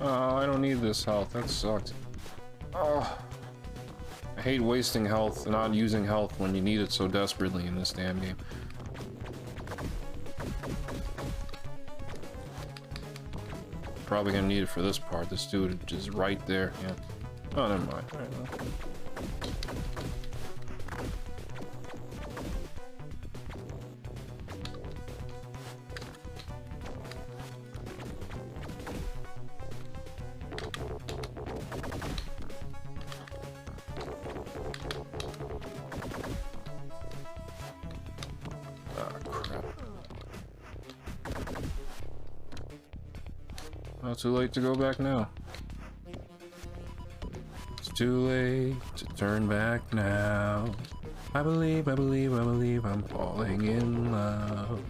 A: Oh, I don't need this health. That sucks. Oh, I hate wasting health and not using health when you need it so desperately in this damn game. Probably gonna need it for this part. This dude is right there. Yeah. Oh, never mind. All right, well. Not too late to go back now. It's too late to turn back now. I believe I'm falling in love.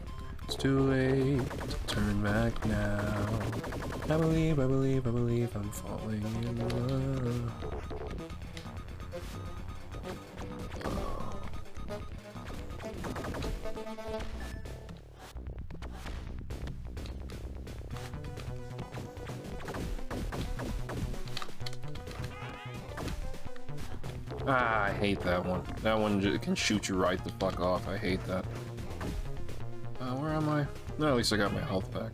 A: It's too late to turn back now. I believe I'm falling in love. Ah, I hate that one. That one can shoot you right the fuck off. I hate that. Where am I? No, at least I got my health back.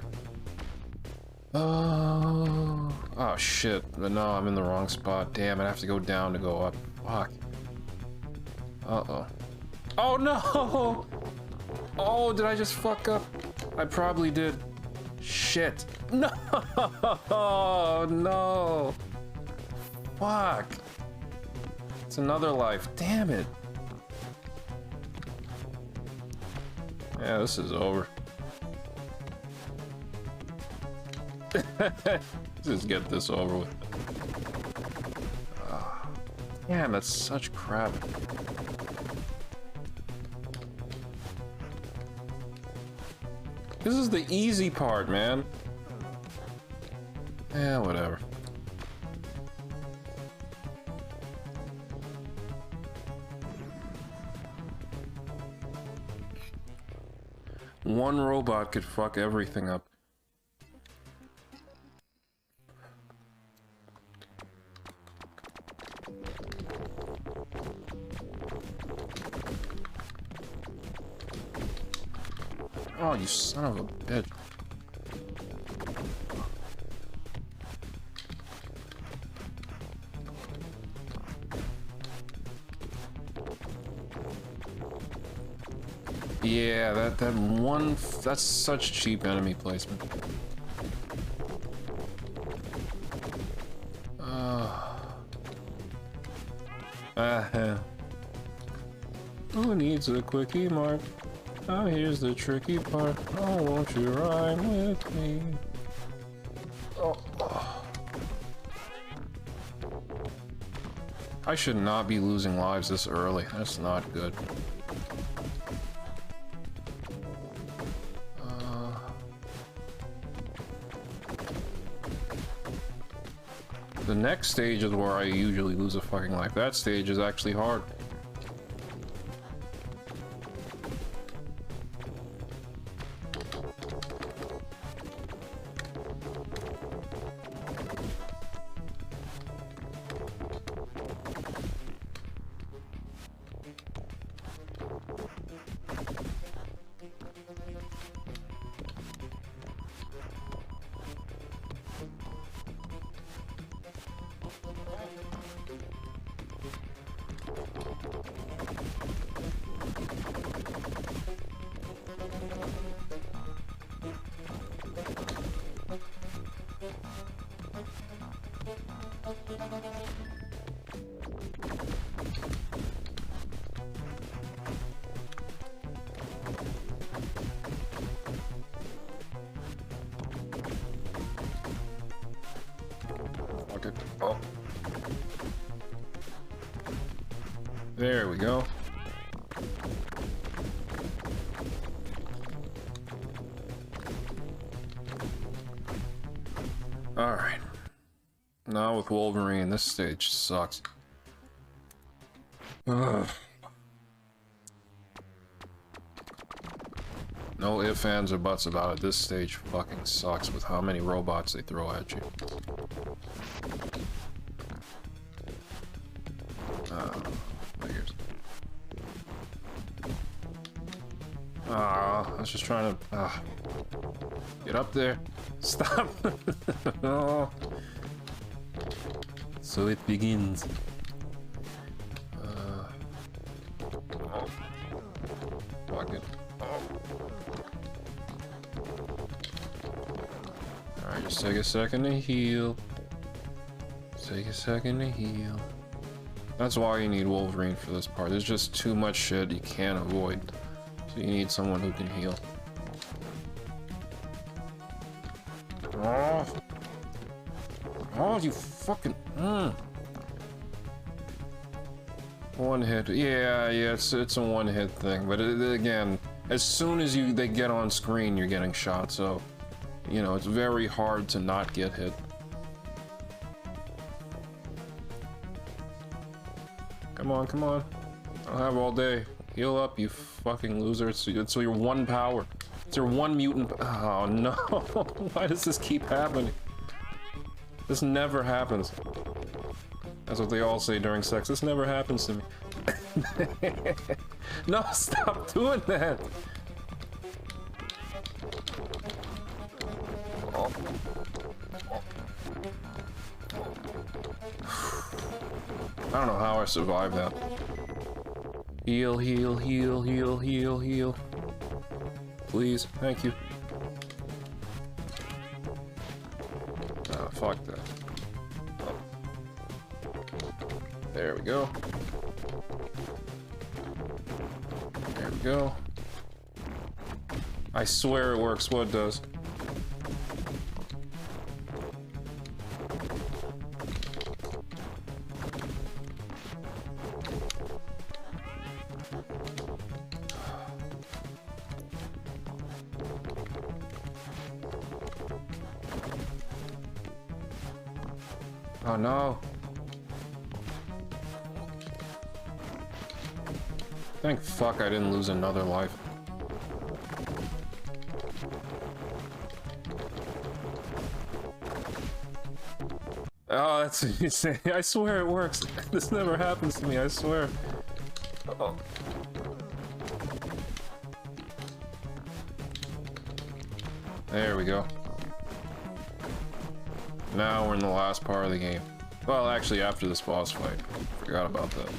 A: Oh shit. No, I'm in the wrong spot. Damn, I have to go down to go up. Fuck. Uh-oh. Oh no! Oh, did I just fuck up? I probably did. Shit. No! No! Fuck. It's another life. Damn it. Yeah, this is over. Just get this over with. Damn, that's such crap. This is the easy part, man. Yeah, whatever. One robot could fuck everything up. Oh, you son of a bitch. Yeah, that one, that's such cheap enemy placement. Who needs a quickie mark? Oh, here's the tricky part. Oh, won't you rhyme with me? Oh. I should not be losing lives this early. That's not good. The next stage is where I usually lose a fucking life. That stage is actually hard. There we go. Alright. Now with Wolverine, this stage sucks. Ugh. No ifs, ands, or buts about it. This stage fucking sucks with how many robots they throw at you. I was just trying to get up there. Stop. No. So it begins. Fuck it. Alright, just take a second to heal. Take a second to heal. That's why you need Wolverine for this part. There's just too much shit you can't avoid. So you need someone who can heal. Oh, oh, you fucking. One hit. Yeah, it's a one hit thing. But again, as soon as they get on screen, you're getting shot. So, you know, it's very hard to not get hit. Come on, come on. I'll have all day. Heal up, you fucking loser. It's your one power. It's your one mutant. Oh no. Why does this keep happening? This never happens. That's what they all say during sex. This never happens to me. No, stop doing that. Oh. I don't know how I survived that. Heal, heal, heal, heal, heal, heal. Please, thank you. Oh, fuck that. Oh. There we go. There we go. I swear it works. What it does? Oh no. Thank fuck I didn't lose another life. Oh, that's what you say. I swear it works. This never happens to me, I swear. Oh. There we go. Now we're in the last part of the game. Well, actually, after this boss fight. Forgot about that.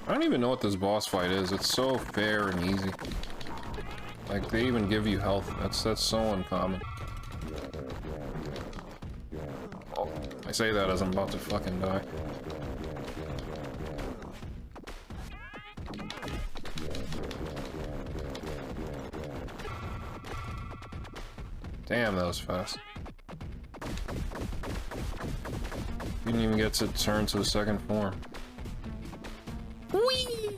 A: I don't even know what this boss fight is. It's so fair and easy. Like, they even give you health. That's so uncommon. Oh, I say that as I'm about to fucking die. Damn, that was fast. Didn't even get to turn to the second form. Whee!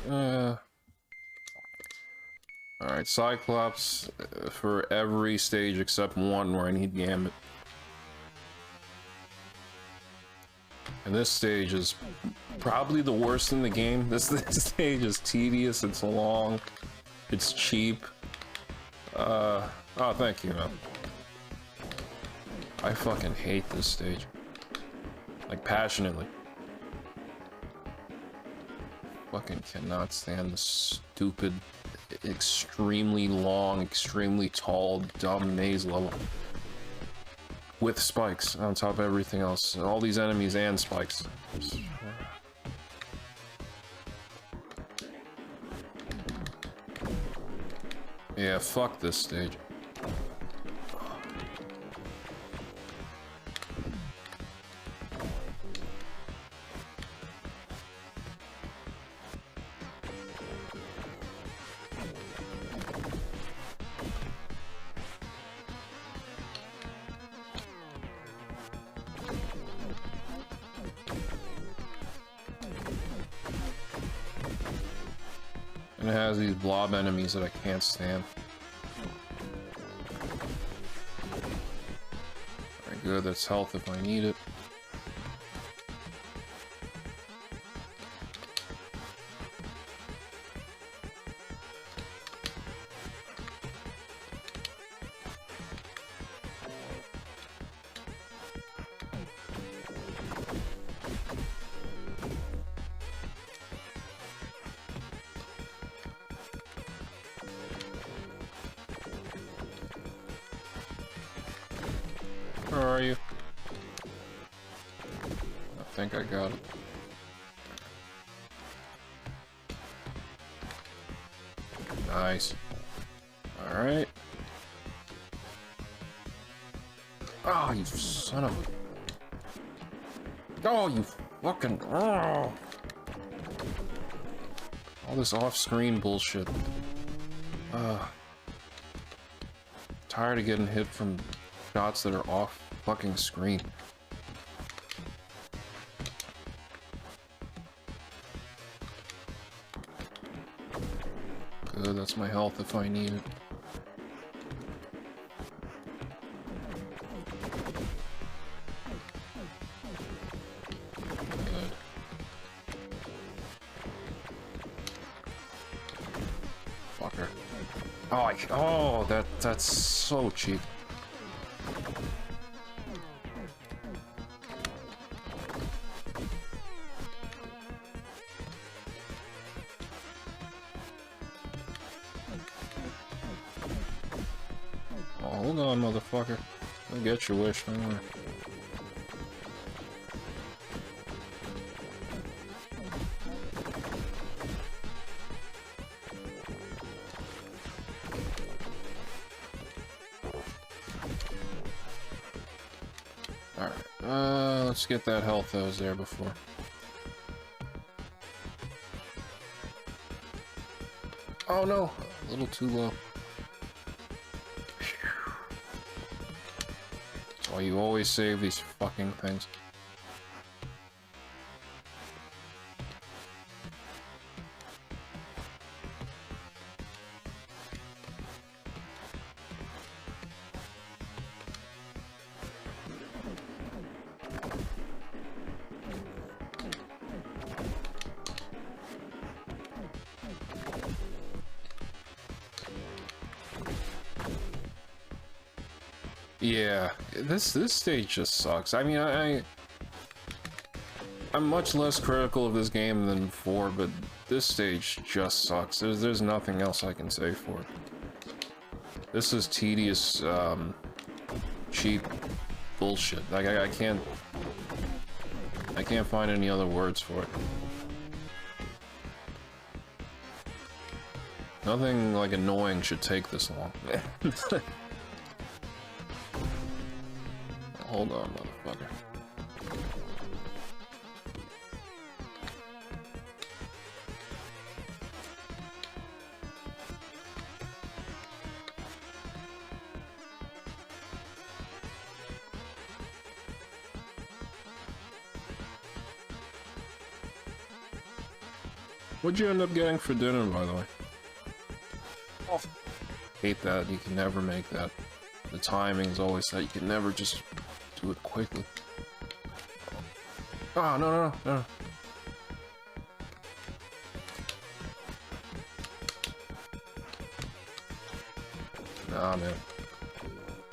A: Alright, Cyclops for every stage except one where I need Gambit. And this stage is probably the worst in the game. This stage is tedious, it's long, it's cheap. Oh, thank you, man. I fucking hate this stage. Like, passionately. Fucking cannot stand the stupid, extremely long, extremely tall, dumb maze level. With spikes on top of everything else. All these enemies and spikes. Yeah, fuck this stage. And it has these blob enemies that I can't stand. Alright, good, that's health if I need it. Where are you? I think I got it. Nice. Alright. Oh, you son of a... Oh, you fucking... Oh. All this off-screen bullshit. Tired of getting hit from shots that are off fucking screen. Good, that's my health if I need it. Good. Fucker. Oh, that's so cheap. Oh, hold on, motherfucker. I'll get your wish, don't worry. Alright, let's get that health that was there before. Oh no! A little too low. That's why you always save these fucking things. Yeah, this stage just sucks. I mean, I'm much less critical of this game than before, but this stage just sucks. There's nothing else I can say for it. This is tedious, cheap bullshit. Like I can't find any other words for it. Nothing like annoying should take this long. Hold on, motherfucker. What'd you end up getting for dinner, by the way? Oh, hate that. You can never make that. The timing is always that. You can never just do it quickly. Oh, no. Nah, man.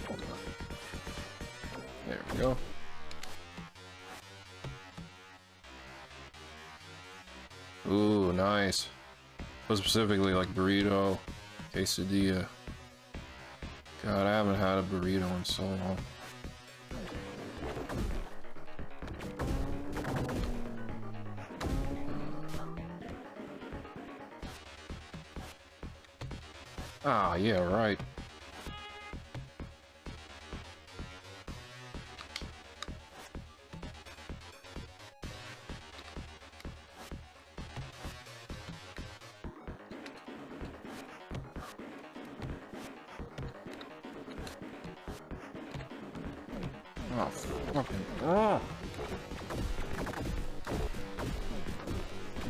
A: Hold on. There we go. Ooh, nice. So specifically like burrito, quesadilla. God, I haven't had a burrito in so long. Ah, yeah, right. Oh, fucking... Oh!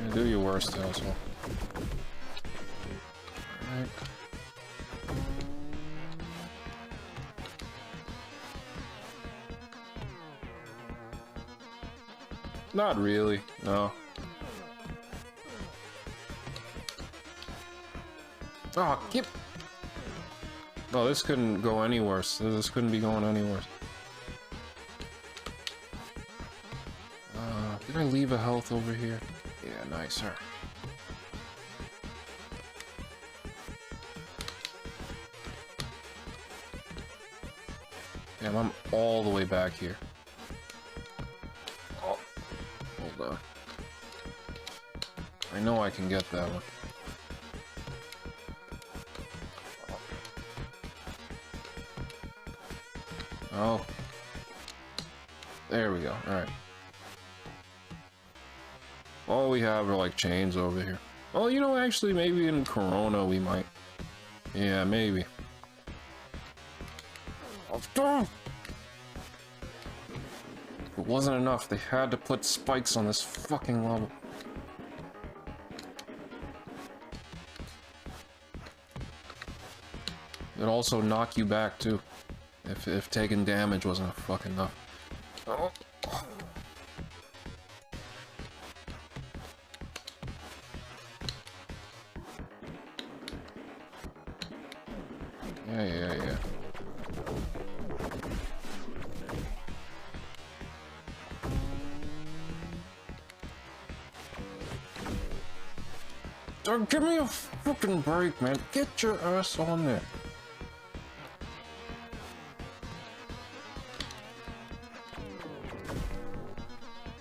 A: Yeah, do your worst, asshole. Alright. Not really, no. Oh, keep... Oh, this couldn't go any worse. This couldn't be going any worse. Did I leave a health over here? Yeah, nice, sir. Damn, I'm all the way back here. Oh, hold on. I know I can get that one. Oh. There we go, alright. All we have are like chains over here. Well, you know, actually, maybe in Corona we might. Yeah, maybe. If it wasn't enough, they had to put spikes on this fucking level. It'd also knock you back too, if taking damage wasn't fucking enough. Oh. Yeah. Don't give me a fucking break, man. Get your ass on there.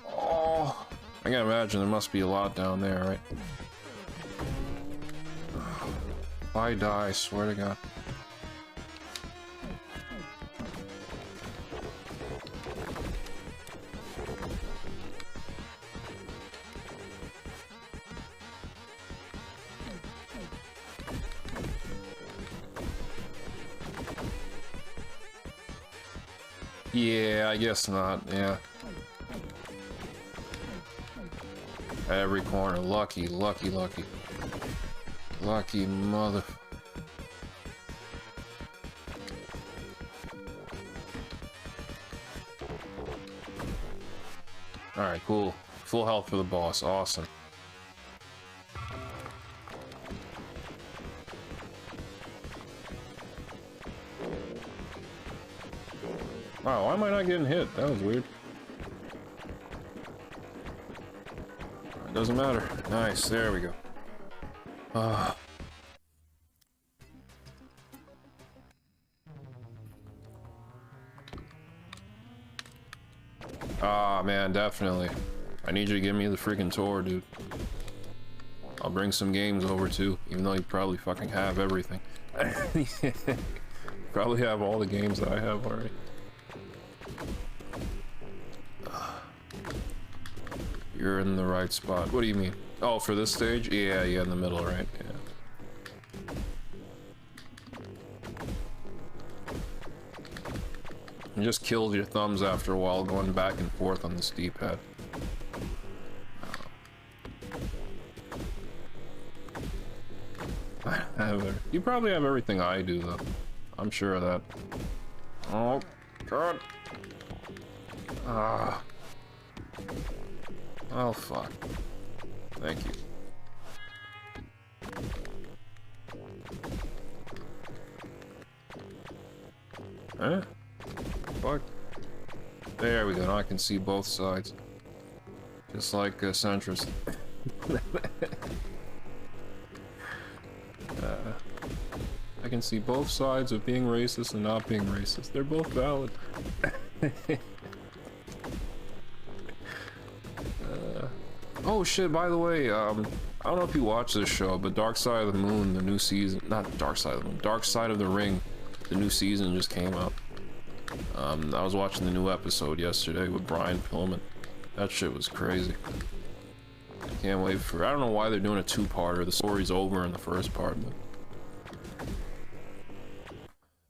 A: Oh, I can imagine there must be a lot down there, right? If I die, I swear to God. Yeah, I guess not, yeah. Every corner, lucky. Lucky mother... Alright, cool. Full health for the boss, awesome. Wow, why am I not getting hit? That was weird. It doesn't matter. Nice, there we go. Ah, man, definitely. I need you to give me the freaking tour, dude. I'll bring some games over too, even though you probably fucking have everything. Probably have all the games that I have already. You're in the right spot. What do you mean? Oh, for this stage? Yeah, in the middle, right? Yeah. You just killed your thumbs after a while going back and forth on this D-pad. You probably have everything I do, though. I'm sure of that. Oh, God. Ah. Oh, fuck. Thank you. Huh? Fuck. There we go. Now I can see both sides. Just like centrist. I can see both sides of being racist and not being racist. They're both valid. Oh shit, by the way, I don't know if you watch this show, but Dark Side of the Moon, the new season, not Dark Side of the Moon, Dark Side of the Ring, the new season just came out. I was watching the new episode yesterday with Brian Pillman. That shit was crazy. Can't wait for, I don't know why they're doing a two-parter, the story's over in the first part, but...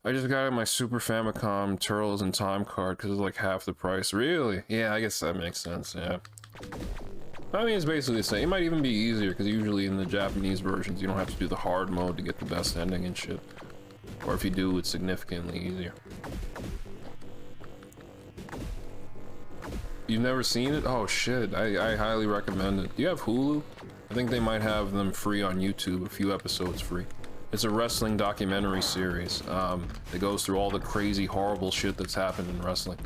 A: I just got my Super Famicom Turtles in Time card because it's like half the price. Really? Yeah, I guess that makes sense, yeah. I mean, it's basically the same. It might even be easier, because usually in the Japanese versions, you don't have to do the hard mode to get the best ending and shit. Or if you do, it's significantly easier. You've never seen it? Oh shit, I highly recommend it. Do you have Hulu? I think they might have them free on YouTube, a few episodes free. It's a wrestling documentary series that goes through all the crazy, horrible shit that's happened in wrestling.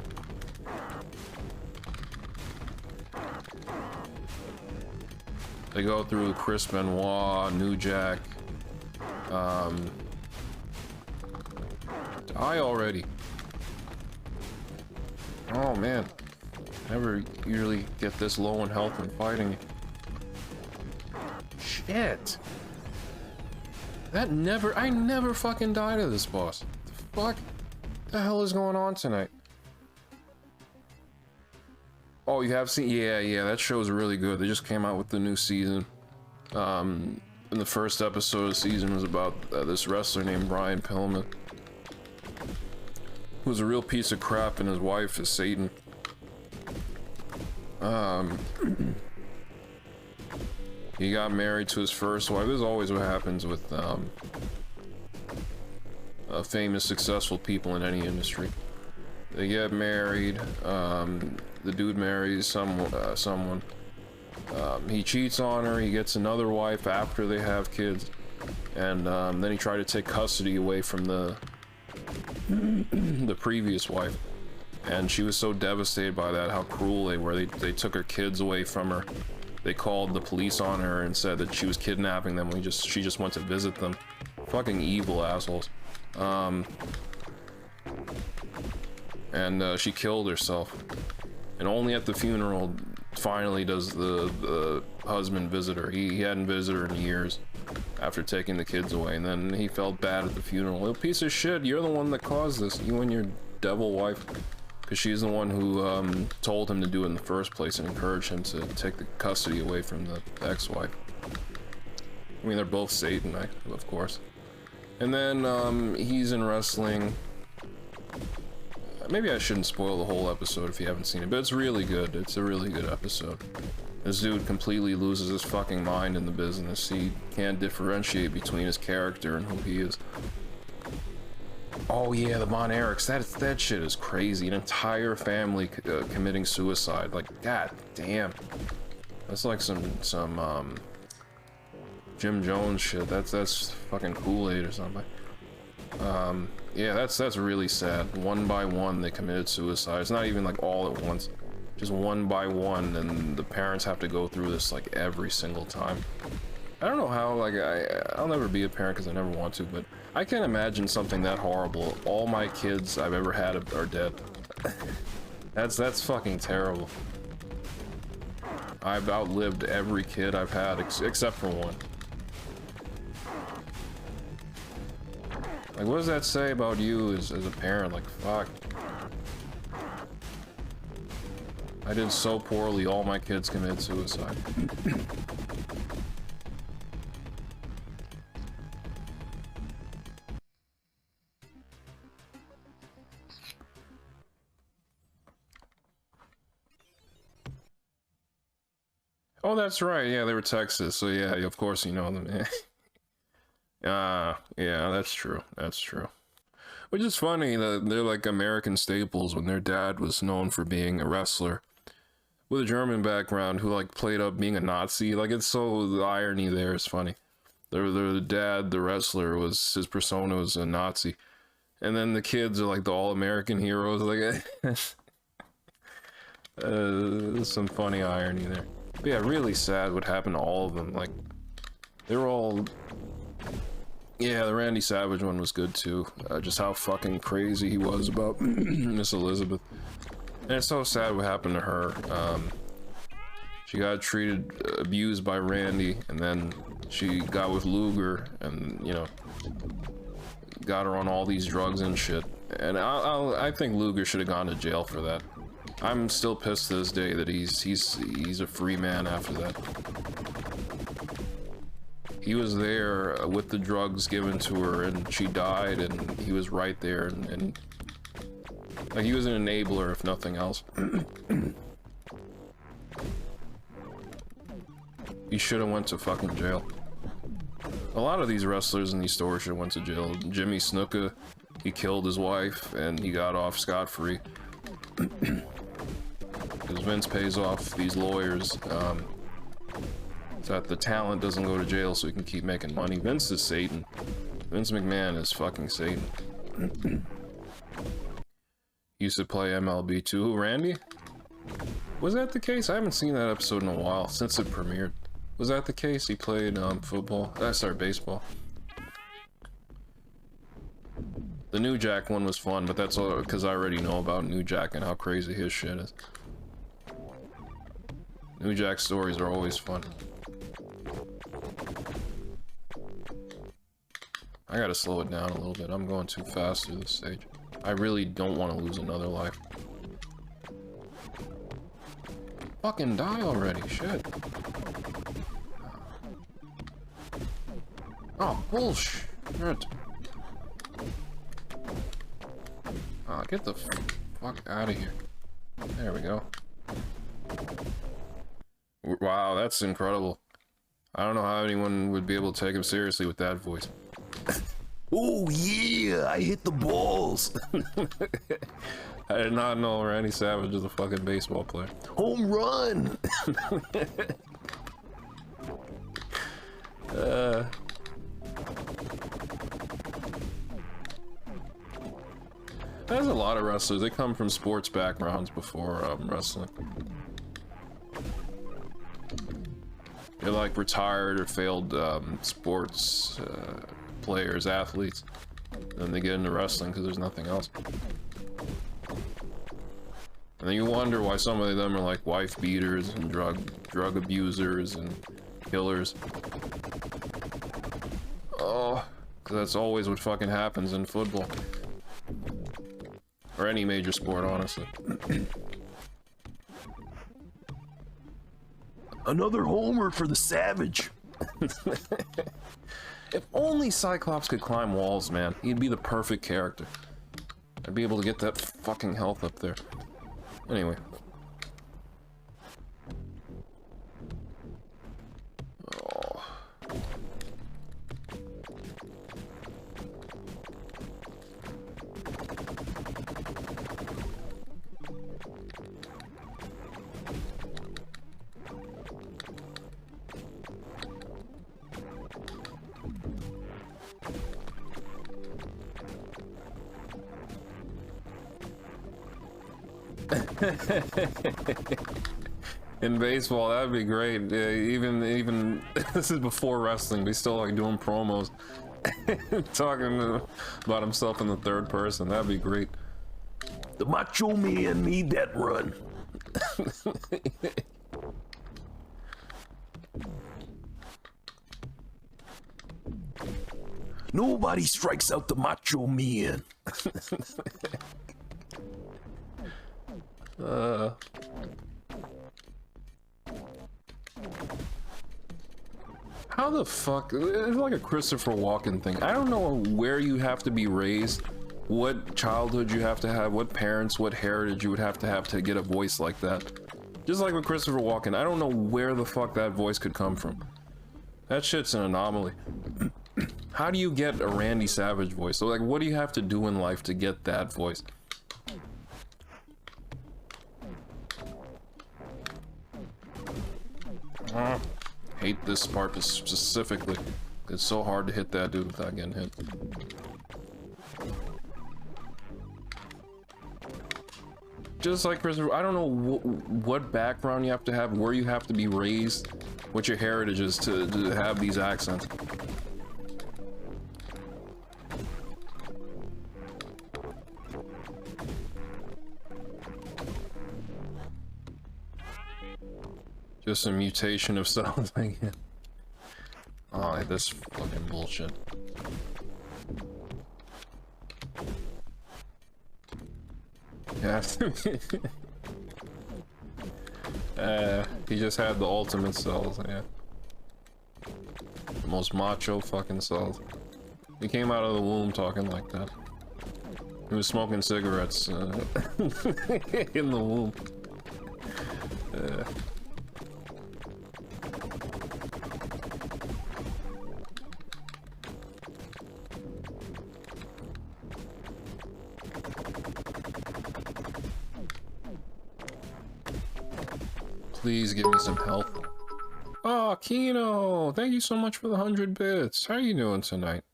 A: They go through Chris Benoit, New Jack. Die already. Oh man. Never usually get this low in health when fighting. Shit. I never fucking died of this boss. The fuck? The hell is going on tonight? Oh, you have seen? Yeah, that show's really good. They just came out with the new season. And the first episode of the season was about this wrestler named Brian Pillman, who's a real piece of crap, and his wife is Satan. He got married to his first wife. This is always what happens with famous, successful people in any industry. They get married. The dude marries someone. He cheats on her. He gets another wife after they have kids, and then he tried to take custody away from the previous wife. And she was so devastated by that, how cruel they were. They took her kids away from her. They called the police on her and said that she was kidnapping them. She just went to visit them. Fucking evil assholes. And she killed herself. And only at the funeral, finally, does the husband visit her. He hadn't visited her in years after taking the kids away. And then he felt bad at the funeral. Little piece of shit, you're the one that caused this. You and your devil wife. Because she's the one who told him to do it in the first place and encouraged him to take the custody away from the ex-wife. I mean, they're both Satan, of course. And then he's in wrestling. Maybe I shouldn't spoil the whole episode if you haven't seen it, but it's really good. It's a really good episode. This dude completely loses his fucking mind in the business. He can't differentiate between his character and who he is. Oh yeah, the Von Erichs. That shit is crazy. An entire family committing suicide. Like, god damn. That's like some Jim Jones shit. That's fucking Kool-Aid or something. Yeah, that's really sad. One by one, they committed suicide. It's not even like all at once. Just one by one, and the parents have to go through this like every single time. I don't know how, like, I'll never be a parent because I never want to, but I can't imagine something that horrible. All my kids I've ever had are dead. That's fucking terrible. I've outlived every kid I've had except for one. Like, what does that say about you as a parent? Like, fuck. I did so poorly, all my kids committed suicide. Oh, that's right. Yeah, they were Texas. So yeah, of course you know them. Yeah, that's true. That's true. Which is funny that they're like American staples when their dad was known for being a wrestler with a German background who like played up being a Nazi. Like, it's so, the irony there is funny. The dad, the wrestler, was, his persona was a Nazi. And then the kids are like the all-American heroes. Like, there's some funny irony there. But yeah, really sad what happened to all of them. Like, they were all... Yeah, the Randy Savage one was good too. Just how fucking crazy he was about Miss Elizabeth. And it's so sad what happened to her. She got abused by Randy, and then she got with Luger, and, you know, got her on all these drugs and shit. And I think Luger should have gone to jail for that. I'm still pissed to this day that he's a free man after that. He was there with the drugs given to her, and she died, and he was right there, and like, he was an enabler, if nothing else. He should have went to fucking jail. A lot of these wrestlers in these stories should have went to jail. Jimmy Snuka, he killed his wife and he got off scot-free. Because Vince pays off these lawyers so that the talent doesn't go to jail so he can keep making money. Vince is Satan. Vince McMahon is fucking Satan. Used to play MLB too. Who, Randy? Was that the case? I haven't seen that episode in a while, since it premiered. Was that the case? He played football? Sorry, baseball. The New Jack one was fun, but that's all because I already know about New Jack and how crazy his shit is. New Jack stories are always fun. I gotta slow it down a little bit. I'm going too fast through this stage. I really don't want to lose another life. Fucking die already, shit. Oh, bullshit. Oh, get the fuck out of here. There we go. Wow, that's incredible. I don't know how anyone would be able to take him seriously with that voice. Oh yeah, I hit the balls. I did not know Randy Savage was a fucking baseball player. Home run. There's a lot of wrestlers. They come from sports backgrounds before wrestling. They're like retired or failed sports players, athletes. Then they get into wrestling because there's nothing else. And then you wonder why some of them are like wife beaters and drug abusers and killers. Oh, because that's always what fucking happens in football. Or any major sport, honestly. Another homer for the Savage. If only Cyclops could climb walls, man. He'd be the perfect character. I'd be able to get that fucking health up there. Anyway. Oh. In baseball, that'd be great. Even this is before wrestling, but he's still like doing promos, talking about himself in the third person. That'd be great. The Macho Man need that run. Nobody strikes out the Macho Man. How the fuck? It's like a Christopher Walken thing. I don't know where you have to be raised, what childhood you have to have, what parents, what heritage you would have to get a voice like that. Just like with Christopher Walken, I don't know where the fuck that voice could come from. That shit's an anomaly. How do you get a Randy Savage voice? So like, what do you have to do in life to get that voice? Hate this part specifically. It's so hard to hit that dude without getting hit. Just like Christopher, I don't know what background you have to have, where you have to be raised, what your heritage is to have these accents. Just a mutation of something. Oh, this fucking bullshit. Yeah. He just had the ultimate cells, yeah. The most macho fucking cells. He came out of the womb talking like that. He was smoking cigarettes in the womb. Please give me some health. Oh, Kino! Thank you so much for the 100 bits. How are you doing tonight?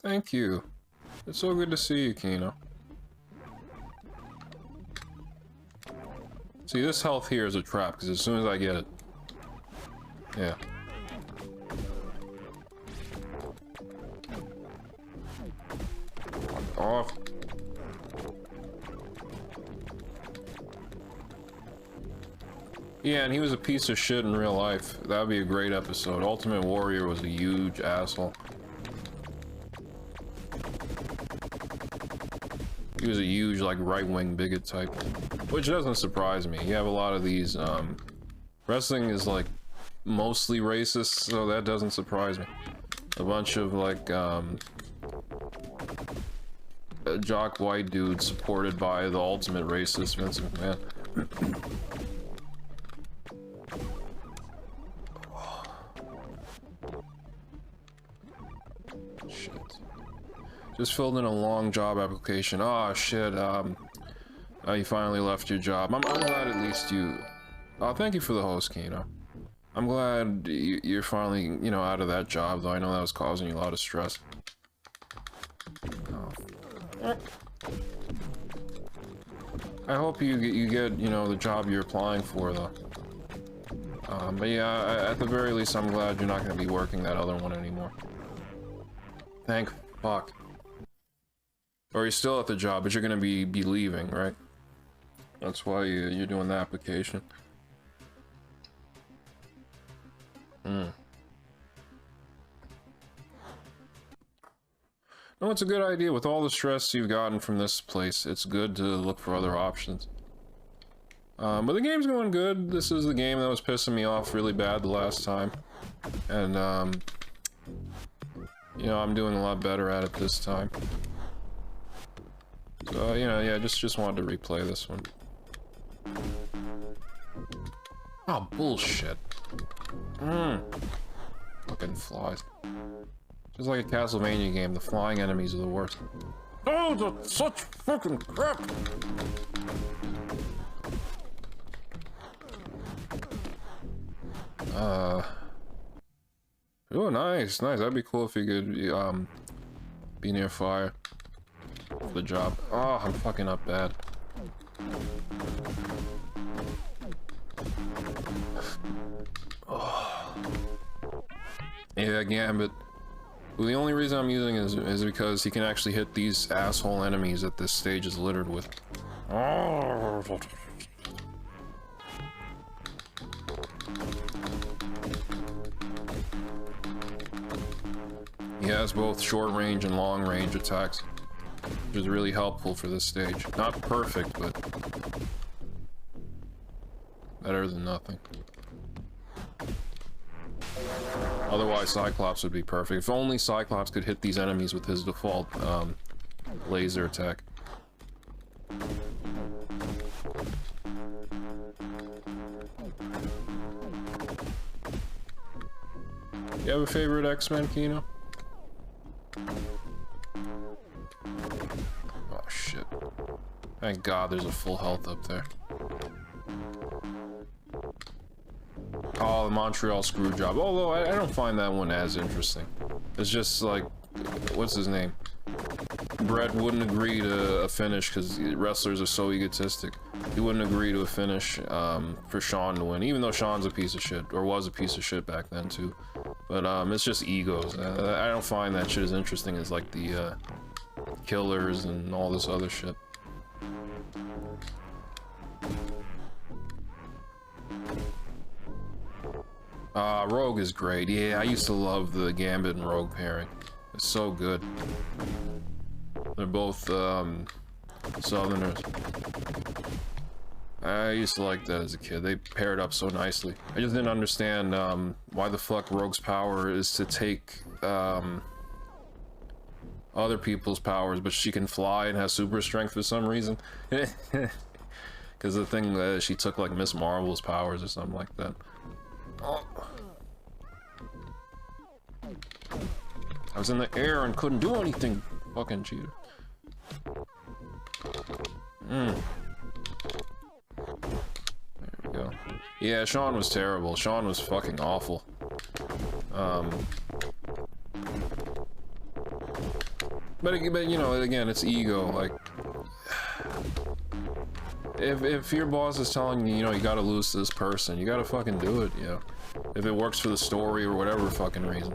A: Thank you. It's so good to see you, Kino. See, this health here is a trap, because as soon as I get it... Yeah. Off. Yeah, and he was a piece of shit in real life. That would be a great episode. Ultimate Warrior was a huge asshole. He was a huge, like, right-wing bigot type. Which doesn't surprise me. You have a lot of these, wrestling is, like, mostly racist, so that doesn't surprise me. A bunch of, like, jock white dudes supported by the ultimate racist, Vince McMahon. Shit. Just filled in a long job application. Oh shit, you finally left your job. I'm glad at least you... Oh, thank you for the host, Kino. I'm glad you're finally, you know, out of that job, though I know that was causing you a lot of stress. Oh. I hope you get, you know, the job you're applying for, though. But yeah, at the very least, I'm glad you're not going to be working that other one anymore. Thank fuck. Or you're still at the job, but you're going to be leaving, right? That's why you're doing the application. No, it's a good idea. With all the stress you've gotten from this place, it's good to look for other options. But the game's going good. This is the game that was pissing me off really bad the last time. And, you know, I'm doing a lot better at it this time. So, you know, yeah, just wanted to replay this one. Oh, bullshit. Fucking flies. Just like a Castlevania game, the flying enemies are the worst. Oh, that's such fucking crap! Oh, nice, nice. That'd be cool if you could, be near fire for the job. Oh, I'm fucking up bad. Oh. Yeah, Gambit. Well, the only reason I'm using it is because he can actually hit these asshole enemies that this stage is littered with. Oh. He has both short range and long range attacks, which is really helpful for this stage. Not perfect, but better than nothing. Otherwise, Cyclops would be perfect. If only Cyclops could hit these enemies with his default laser attack. You have a favorite X-Men, Kino? Oh shit. Thank God there's a full health up there. Oh, the Montreal Screwjob. Although I don't find that one as interesting. It's just like, what's his name? Brett wouldn't agree to a finish because wrestlers are so egotistic. He wouldn't agree to a finish for Shawn to win, even though Shawn's a piece of shit, or was a piece of shit back then too. But it's just egos. I don't find that shit as interesting as like the killers and all this other shit. Rogue is great. Yeah, I used to love the Gambit and Rogue pairing. It's so good. They're both Southerners. I used to like that as a kid. They paired up so nicely. I just didn't understand why the fuck Rogue's power is to take other people's powers, but she can fly and has super strength for some reason. Because the thing that she took like Miss Marvel's powers or something like that. Oh. I was in the air and couldn't do anything. Fucking cheater. There we go. Yeah, Sean was terrible. Sean was fucking awful. But you know, again, it's ego. Like, if your boss is telling you, you know, you gotta lose to this person, you gotta fucking do it, you know. If it works for the story or whatever fucking reason.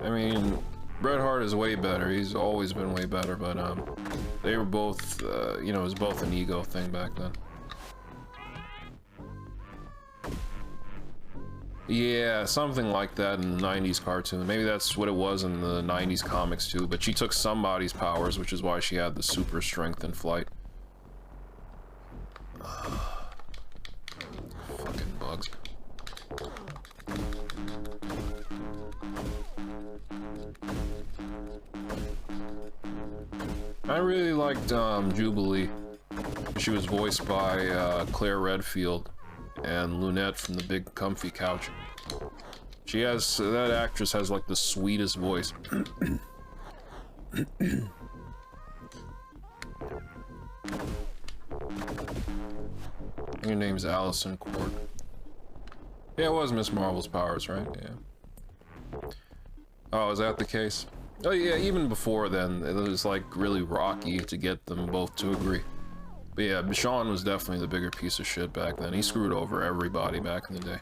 A: I mean, Bret Hart is way better. He's always been way better, but, they were both, you know, it was both an ego thing back then. Yeah, something like that in the 90s cartoon. Maybe that's what it was in the 90s comics too, but she took somebody's powers, which is why she had the super strength in flight. Fucking bugs. I really liked Jubilee. She was voiced by Claire Redfield and Lunette from the Big Comfy Couch. She has, that actress has like the sweetest voice. Your name's Allison Court. Yeah, it was Miss Marvel's powers, right? Yeah. Oh, is that the case? Oh yeah, even before then, it was like really rocky to get them both to agree. But yeah, Sean was definitely the bigger piece of shit back then. He screwed over everybody back in the day.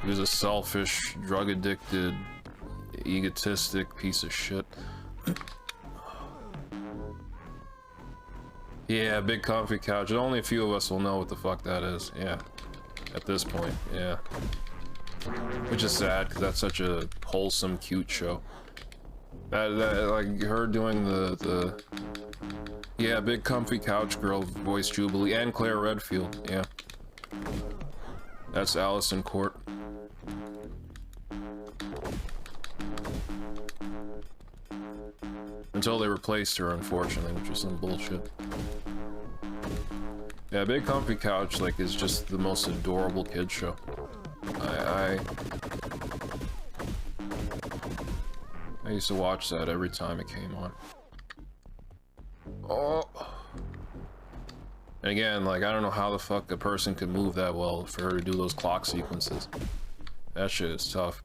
A: He was a selfish, drug-addicted, egotistic piece of shit. Yeah, Big Comfy Couch. Only a few of us will know what the fuck that is. Yeah. At this point, yeah. Which is sad, because that's such a wholesome, cute show. That like, her doing the... Yeah, Big Comfy Couch Girl voice Jubilee, and Claire Redfield, yeah. That's Allison Court. Until they replaced her, unfortunately, which is some bullshit. Yeah, Big Comfy Couch, like, is just the most adorable kid show. I used to watch that every time it came on. Oh. And again, like, I don't know how the fuck a person could move that well for her to do those clock sequences. That shit is tough.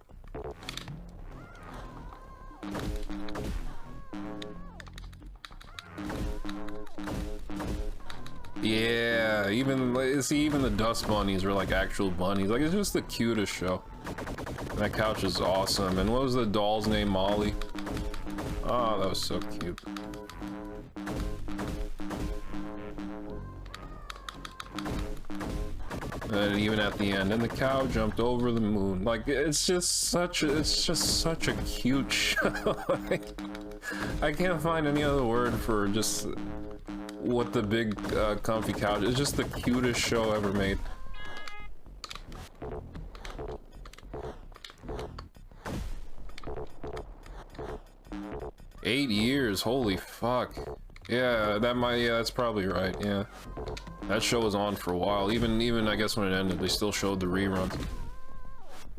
A: Yeah, even the dust bunnies were like actual bunnies. Like, it's just the cutest show. That couch is awesome. And what was the doll's name? Molly. Oh, that was so cute. And even at the end, and the cow jumped over the moon. Like, it's just such a cute show. Like, I can't find any other word for just what the Big Comfy Couch is. Just the cutest show ever made. Eight years, holy fuck. Yeah, that's probably right, yeah. That show was on for a while. Even I guess when it ended, they still showed the reruns.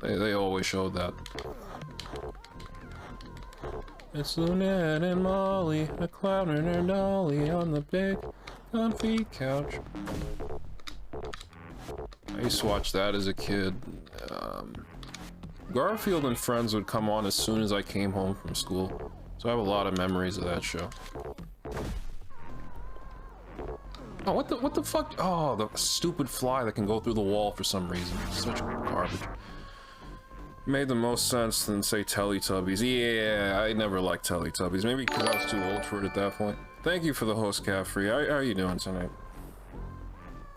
A: They always showed that. It's Lunette and Molly, a clown and her dolly on the Big Comfy Couch. I used to watch that as a kid. Garfield and Friends would come on as soon as I came home from school. So I have a lot of memories of that show. Oh, what the fuck? Oh, the stupid fly that can go through the wall for some reason. Such garbage. Made the most sense than, say, Teletubbies. Yeah, I never liked Teletubbies. Maybe because I was too old for it at that point. Thank you for the host, Caffrey. How are you doing tonight?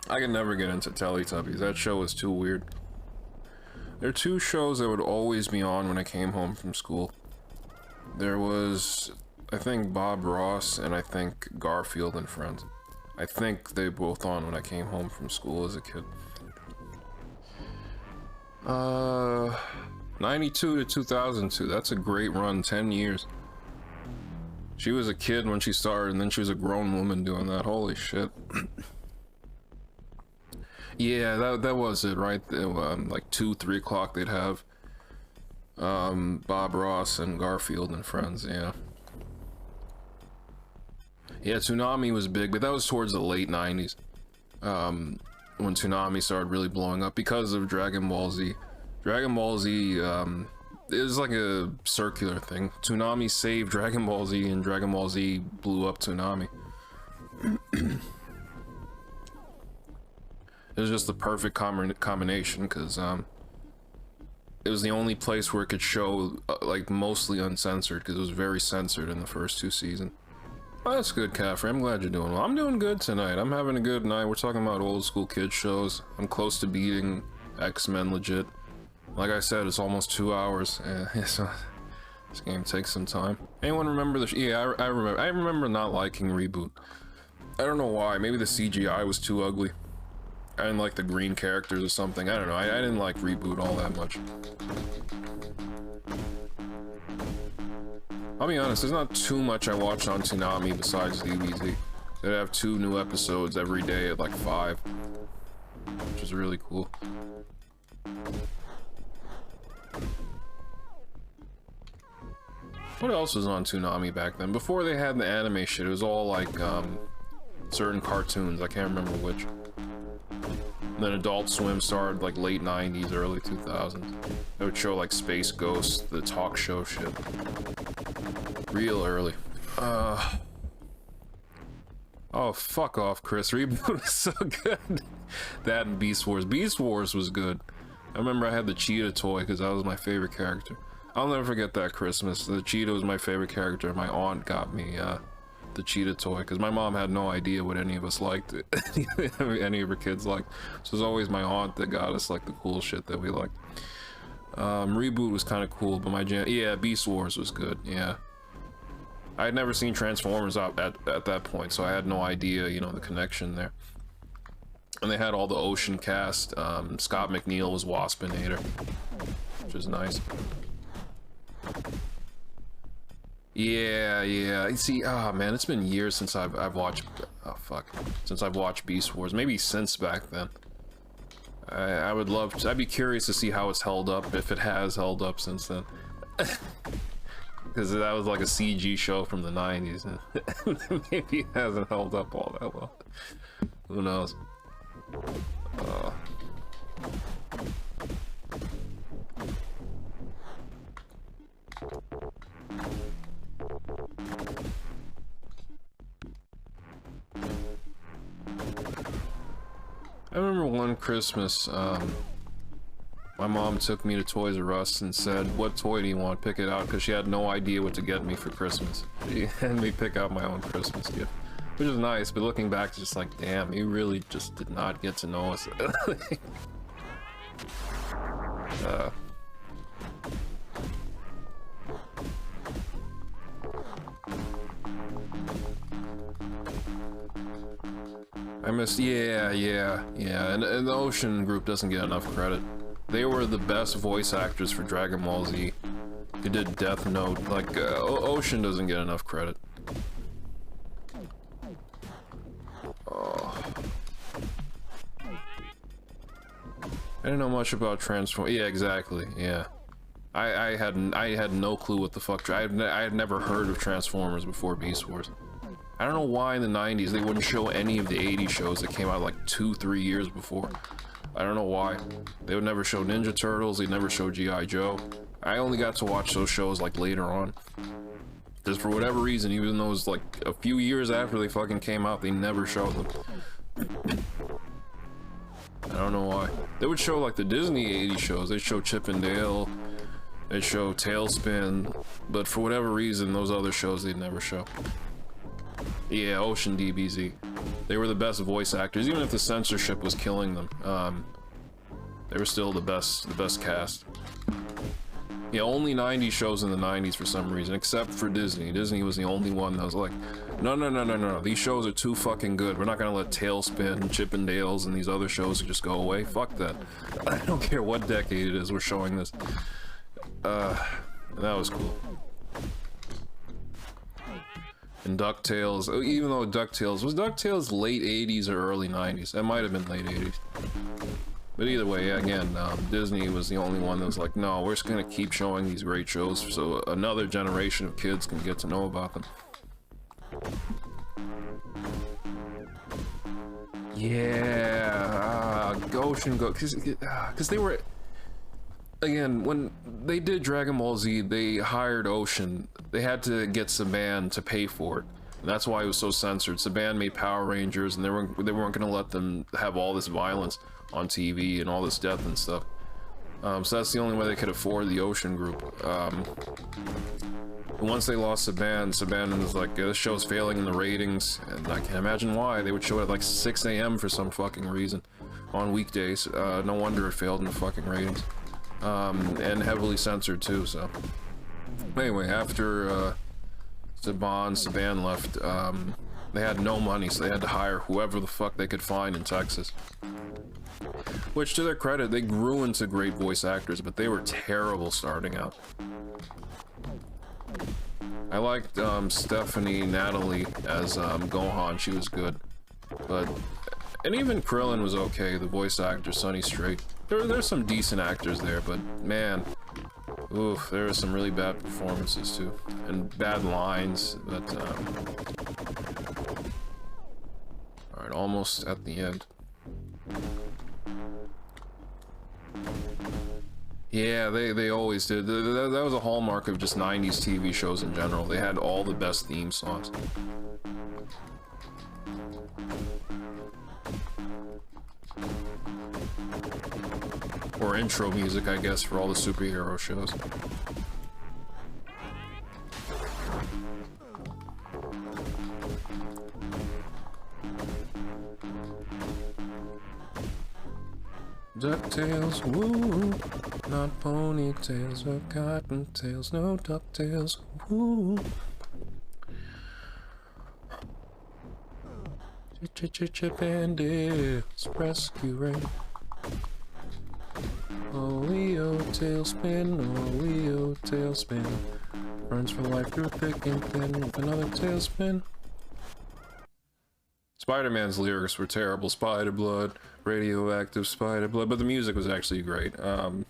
A: I could never get into Teletubbies. That show was too weird. There are two shows that would always be on when I came home from school. There was, I think, Bob Ross, and I think Garfield and Friends. I think they were both on when I came home from school as a kid. 92 to 2002, that's a great run, 10 years. She was a kid when she started, and then she was a grown woman doing that, holy shit. Yeah, that was it, right? Like 2, 3 o'clock they'd have Bob Ross and Garfield and Friends, yeah. Yeah, Tsunami was big, but that was towards the late 90s. when Toonami started really blowing up because of Dragon Ball Z. Dragon Ball Z is like a circular thing. Toonami saved Dragon Ball Z, and Dragon Ball Z blew up Toonami. It was just the perfect combination, because it was the only place where it could show like mostly uncensored, because it was very censored in the first 2 seasons. Oh, that's good, Caffrey. I'm glad you're doing well. I'm doing good tonight. I'm having a good night. We're talking about old school kids shows. I'm close to beating X-Men legit. Like I said, it's almost 2 hours. So this game takes some time. Anyone remember the? Yeah, I remember. I remember not liking Reboot. I don't know why. Maybe the CGI was too ugly. I didn't like the green characters or something. I don't know. I didn't like Reboot all that much. I'll be honest, there's not too much I watch on Toonami besides DBZ. They have 2 new episodes every day at like 5, which is really cool. What else was on Toonami back then? Before they had the anime shit, it was all like certain cartoons. I can't remember which. And then Adult Swim started like late 90s, early 2000s. They would show like Space Ghost, the talk show shit. Real early. Oh, fuck off, Chris. Reboot is so good. That and Beast Wars. Beast Wars was good. I remember I had the Cheetah toy because that was my favorite character. I'll never forget that Christmas. The Cheetah was my favorite character. My aunt got me the Cheetah toy because my mom had no idea what any of us liked. Any of her kids liked. So it was always my aunt that got us like the cool shit that we liked. Reboot was kind of cool, but my jam. Yeah, Beast Wars was good. Yeah. I had never seen Transformers at that point, so I had no idea, you know, the connection there. And they had all the Ocean cast. Scott McNeil was Waspinator, which was nice. Yeah. See, oh man, it's been years since I've watched. Oh fuck, since I've watched Beast Wars. Maybe since back then. I would love to. I'd be curious to see how it's held up, if it has held up since then. Because that was like a CG show from the 90s. Maybe it hasn't held up all that well. Who knows? I remember one Christmas, my mom took me to Toys R Us and said, "What toy do you want? Pick it out," because she had no idea what to get me for Christmas. She had me pick out my own Christmas gift, which is nice, but looking back, it's just like, damn, you really just did not get to know us. I missed, yeah, and the Ocean group doesn't get enough credit. They were the best voice actors for Dragon Ball Z. They did Death Note. Like, Ocean doesn't get enough credit. Oh. I didn't know much about Transform. Yeah, exactly. Yeah, I had no clue what the fuck. I had never heard of Transformers before Beast Wars. I don't know why in the 90s they wouldn't show any of the 80s shows that came out like 2-3 years before. I don't know why. They would never show Ninja Turtles, they'd never show G.I. Joe. I only got to watch those shows like later on. Just for whatever reason, even though it was like a few years after they fucking came out, they never showed them. I don't know why. They would show like the Disney 80s shows, they'd show Chip and Dale, they'd show Tailspin, but for whatever reason, those other shows they'd never show. Yeah, Ocean DBZ. They were the best voice actors, even if the censorship was killing them. They were still the best cast. Yeah, only 90s shows in the 90s for some reason, except for Disney. Disney was the only one that was like, no, these shows are too fucking good. We're not gonna let Tailspin, Chip and Dale's, and these other shows just go away. Fuck that. I don't care what decade it is, we're showing this. That was cool. And DuckTales, even though was DuckTales late 80s or early 90s? It might have been late 80s. But either way, yeah, again, Disney was the only one that was like, no, we're just gonna keep showing these great shows so another generation of kids can get to know about them. Yeah, like Ocean go, because they were, again, when they did Dragon Ball Z, they hired Ocean. They had to get Saban to pay for it. And that's why it was so censored. Saban made Power Rangers, and they weren't going to let them have all this violence on TV and all this death and stuff. So that's the only way they could afford the Ocean group. Once they lost Saban was like, this show's failing in the ratings, and I can't imagine why. They would show it at like 6 a.m. for some fucking reason on weekdays. No wonder it failed in the fucking ratings. And heavily censored too, so. Anyway, after Saban left, they had no money, so they had to hire whoever the fuck they could find in Texas. Which, to their credit, they grew into great voice actors, but they were terrible starting out. I liked Stephanie Natalie as Gohan. She was good, and even Krillin was okay. The voice actor Sonny Strait. There's some decent actors there, but man, oof, there were some really bad performances too, and bad lines. But all right, almost at the end. Yeah, they always did. That was a hallmark of just 90s TV shows in general. They had all the best theme songs. Or intro music, I guess, for all the superhero shows. DuckTales, woo, not ponytails or cottontails, no DuckTales, woo. Chip and Dale's rescue ring. Oleo tailspin, Oleo tailspin. Runs for life through thick and thin with another tailspin. Spider-Man's lyrics were terrible. Spider blood, radioactive spider blood, but the music was actually great. How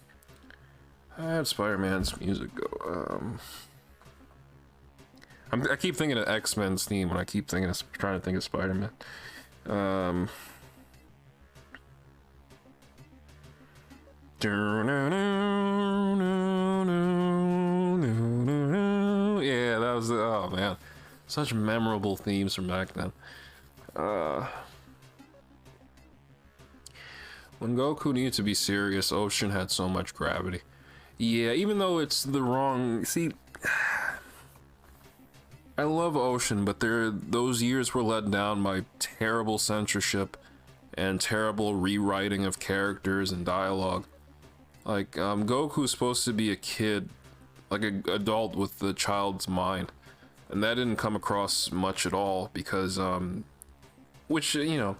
A: did Spider-Man's music go? I keep thinking of X-Men's theme when I keep trying to think of Spider-Man. Yeah, that was, oh man, such memorable themes from back then. When Goku needed to be serious, Ocean had so much gravity. Yeah, even though it's the wrong... See, I love Ocean, but those years were let down by terrible censorship and terrible rewriting of characters and dialogue. Like, Goku's supposed to be a kid, like an adult with the child's mind. And that didn't come across much at all because, which, you know,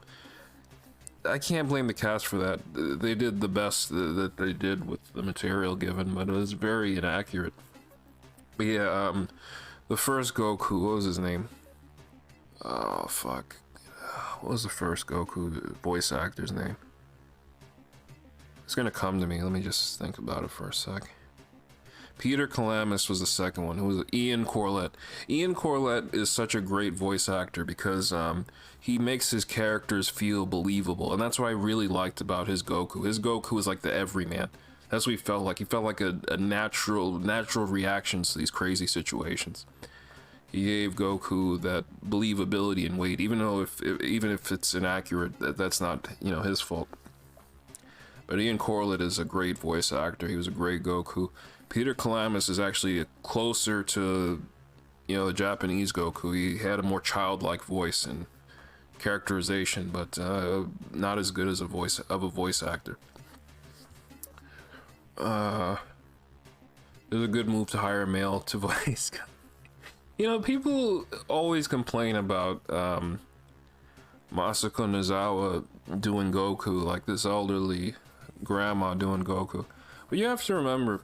A: I can't blame the cast for that. They did the best that they did with the material given, but it was very inaccurate. But yeah, the first Goku, what was his name? Oh, fuck. What was the first Goku voice actor's name? It's gonna come to me. Let me just think about it for a sec. Peter Calamus was the second one, who was Ian Corlett. Ian Corlett is such a great voice actor because he makes his characters feel believable, and that's what I really liked about his Goku. His Goku was like the everyman. That's what he felt like. He felt like a natural reactions to these crazy situations. He gave Goku that believability and weight, even though even if it's inaccurate, that's not, you know, his fault. But Ian Corlett is a great voice actor. He was a great Goku. Peter Calamus is actually closer to, you know, the Japanese Goku. He had a more childlike voice and characterization, but not as good as a voice actor. It was a good move to hire a male to voice. You know, people always complain about Masako Nozawa doing Goku, like this elderly grandma doing Goku. But you have to remember,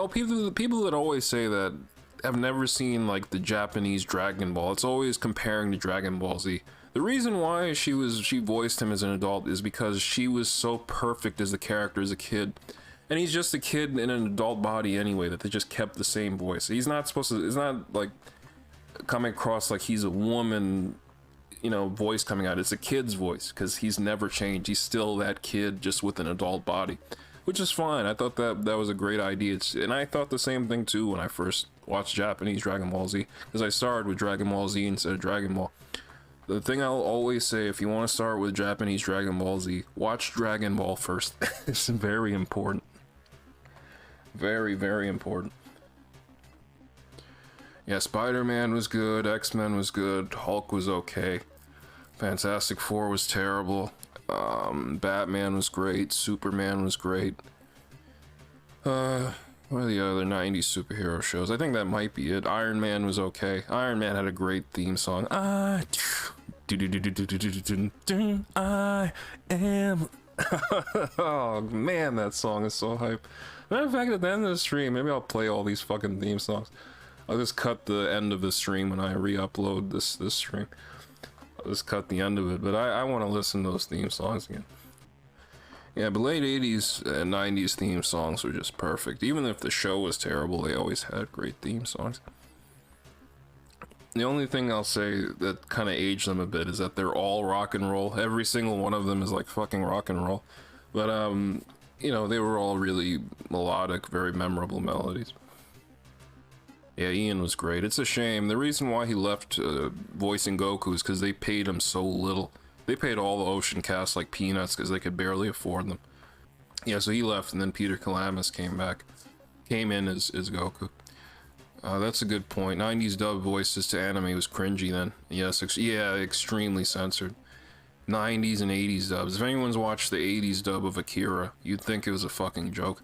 A: people that always say that have never seen like the Japanese Dragon Ball. It's always comparing to Dragon Ball Z. The reason why she voiced him as an adult is because she was so perfect as the character as a kid. And he's just a kid in an adult body anyway, that they just kept the same voice. He's not supposed to, it's not like coming across like he's a woman, you know, voice coming out. It's a kid's voice because he's never changed. He's still that kid, just with an adult body, which is fine. I thought that was a great idea. And I thought the same thing too when I first watched Japanese Dragon Ball Z, because I started with Dragon Ball Z instead of Dragon Ball. The thing I'll always say, if you want to start with Japanese Dragon Ball Z, watch Dragon Ball first. It's very important. Very, very important. Yeah, Spider-Man was good, X-Men was good, Hulk was okay, Fantastic Four was terrible, Batman was great, Superman was great. What are the other 90s superhero shows? I think that might be it. Iron Man was okay. Iron Man had a great theme song. I am... Oh man, that song is so hype. Matter of fact, at the end of the stream, maybe I'll play all these fucking theme songs. I'll just cut the end of the stream when I re-upload this stream. I'll just cut the end of it, but I want to listen to those theme songs again. Yeah, but late 80s and 90s theme songs were just perfect. Even if the show was terrible, they always had great theme songs. The only thing I'll say that kind of aged them a bit is that they're all rock and roll. Every single one of them is like fucking rock and roll. But, you know, they were all really melodic, very memorable melodies. Yeah, Ian was great. It's a shame. The reason why he left voicing Goku is because they paid him so little. They paid all the Ocean cast like peanuts because they could barely afford them. Yeah, so he left, and then Peter Kalamis came in as Goku. That's a good point. 90s dub voices to anime was cringy then. Yes, yeah, extremely censored. 90s and 80s dubs. If anyone's watched the 80s dub of Akira, you'd think it was a fucking joke.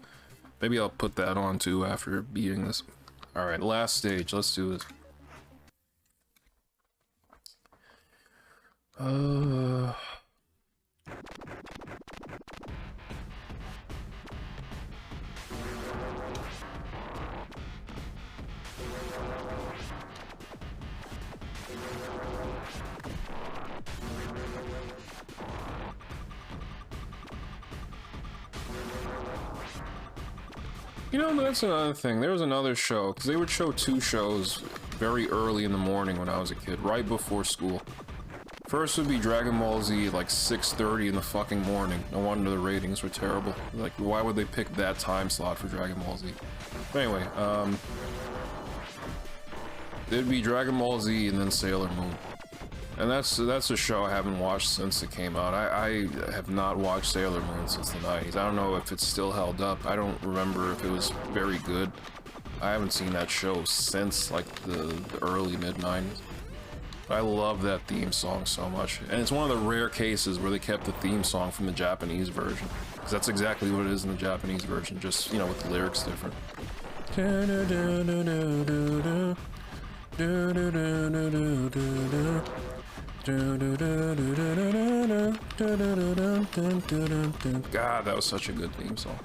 A: Maybe I'll put that on too after beating this. Alright, last stage. Let's do this. You know, that's another thing. There was another show, because they would show two shows very early in the morning when I was a kid, right before school. First would be Dragon Ball Z at like 6:30 in the fucking morning. No wonder the ratings were terrible. Like, why would they pick that time slot for Dragon Ball Z? But anyway, there'd be Dragon Ball Z and then Sailor Moon. And that's a show I haven't watched since it came out. I have not watched Sailor Moon since the 90s. I don't know if it's still held up. I don't remember if it was very good. I haven't seen that show since like the early mid-90s. I love that theme song so much. And it's one of the rare cases where they kept the theme song from the Japanese version. Because that's exactly what it is in the Japanese version, just, you know, with the lyrics different. God, that was such a good theme song.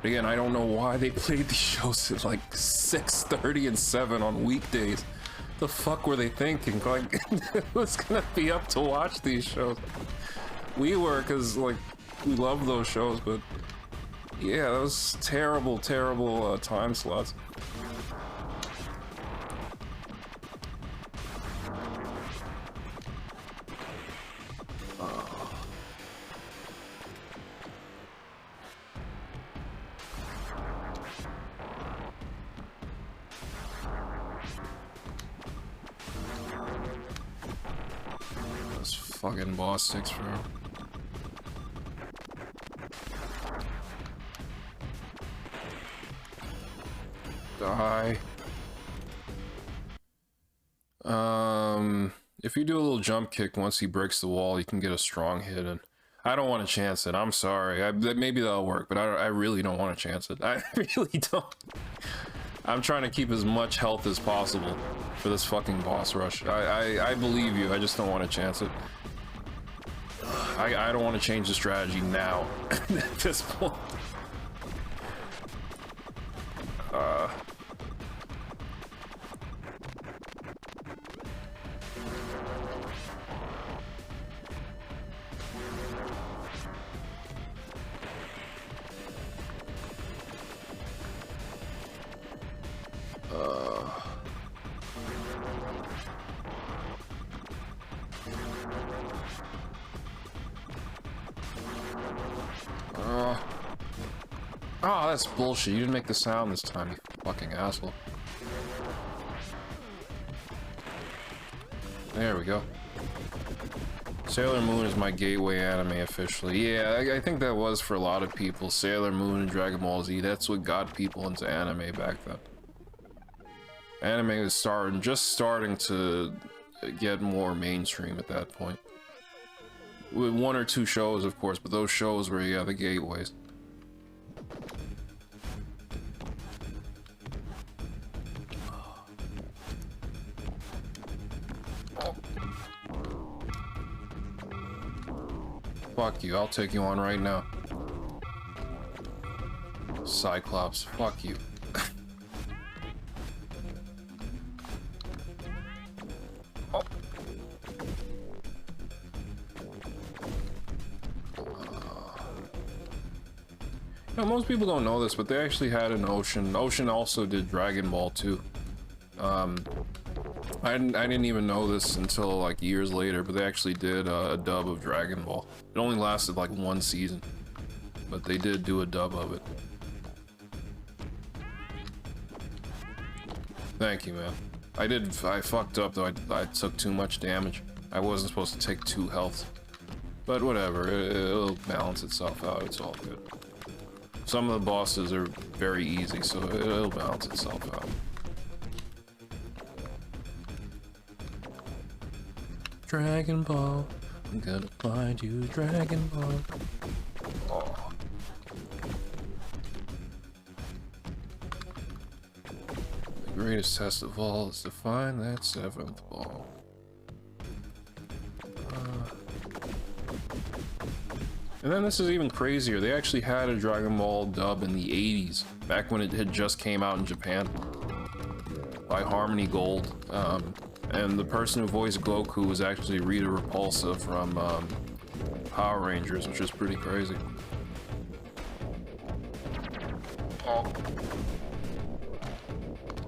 A: Again, I don't know why they played these shows at like 6:30 and 7 on weekdays. The fuck were they thinking? Like, it was gonna be up to watch these shows. We were, because like we love those shows, but yeah, that was terrible, terrible time slots. Fucking boss takes forever. Die. If you do a little jump kick once he breaks the wall, you can get a strong hit in. I don't want to chance it. I'm sorry. Maybe that'll work, but I really don't want to chance it. I really don't. I'm trying to keep as much health as possible for this fucking boss rush. I believe you. I just don't want to chance it. I don't want to change the strategy now at this point. Oh, that's bullshit. You didn't make the sound this time, you fucking asshole. There we go. Sailor Moon is my gateway anime officially. Yeah, I think that was for a lot of people. Sailor Moon and Dragon Ball Z, that's what got people into anime back then. Anime was just starting to get more mainstream at that point. With one or two shows, of course, but those shows were, yeah, the gateways. Fuck you, I'll take you on right now. Cyclops, fuck you. Oh. You know, most people don't know this, but they actually had an Ocean. Ocean also did Dragon Ball too. I didn't even know this until like years later, but they actually did a dub of Dragon Ball. It only lasted like one season, but they did do a dub of it. Thank you, man. I fucked up though. I took too much damage. I wasn't supposed to take 2 health. But whatever, it'll balance itself out. It's all good. Some of the bosses are very easy, so it'll balance itself out. Dragon Ball, I'm gonna find you, Dragon Ball. Oh. The greatest test of all is to find that 7th ball. And then this is even crazier. They actually had a Dragon Ball dub in the 80s, back when it had just came out in Japan, by Harmony Gold. And the person who voiced Goku was actually Rita Repulsa from Power Rangers, which is pretty crazy. Oh.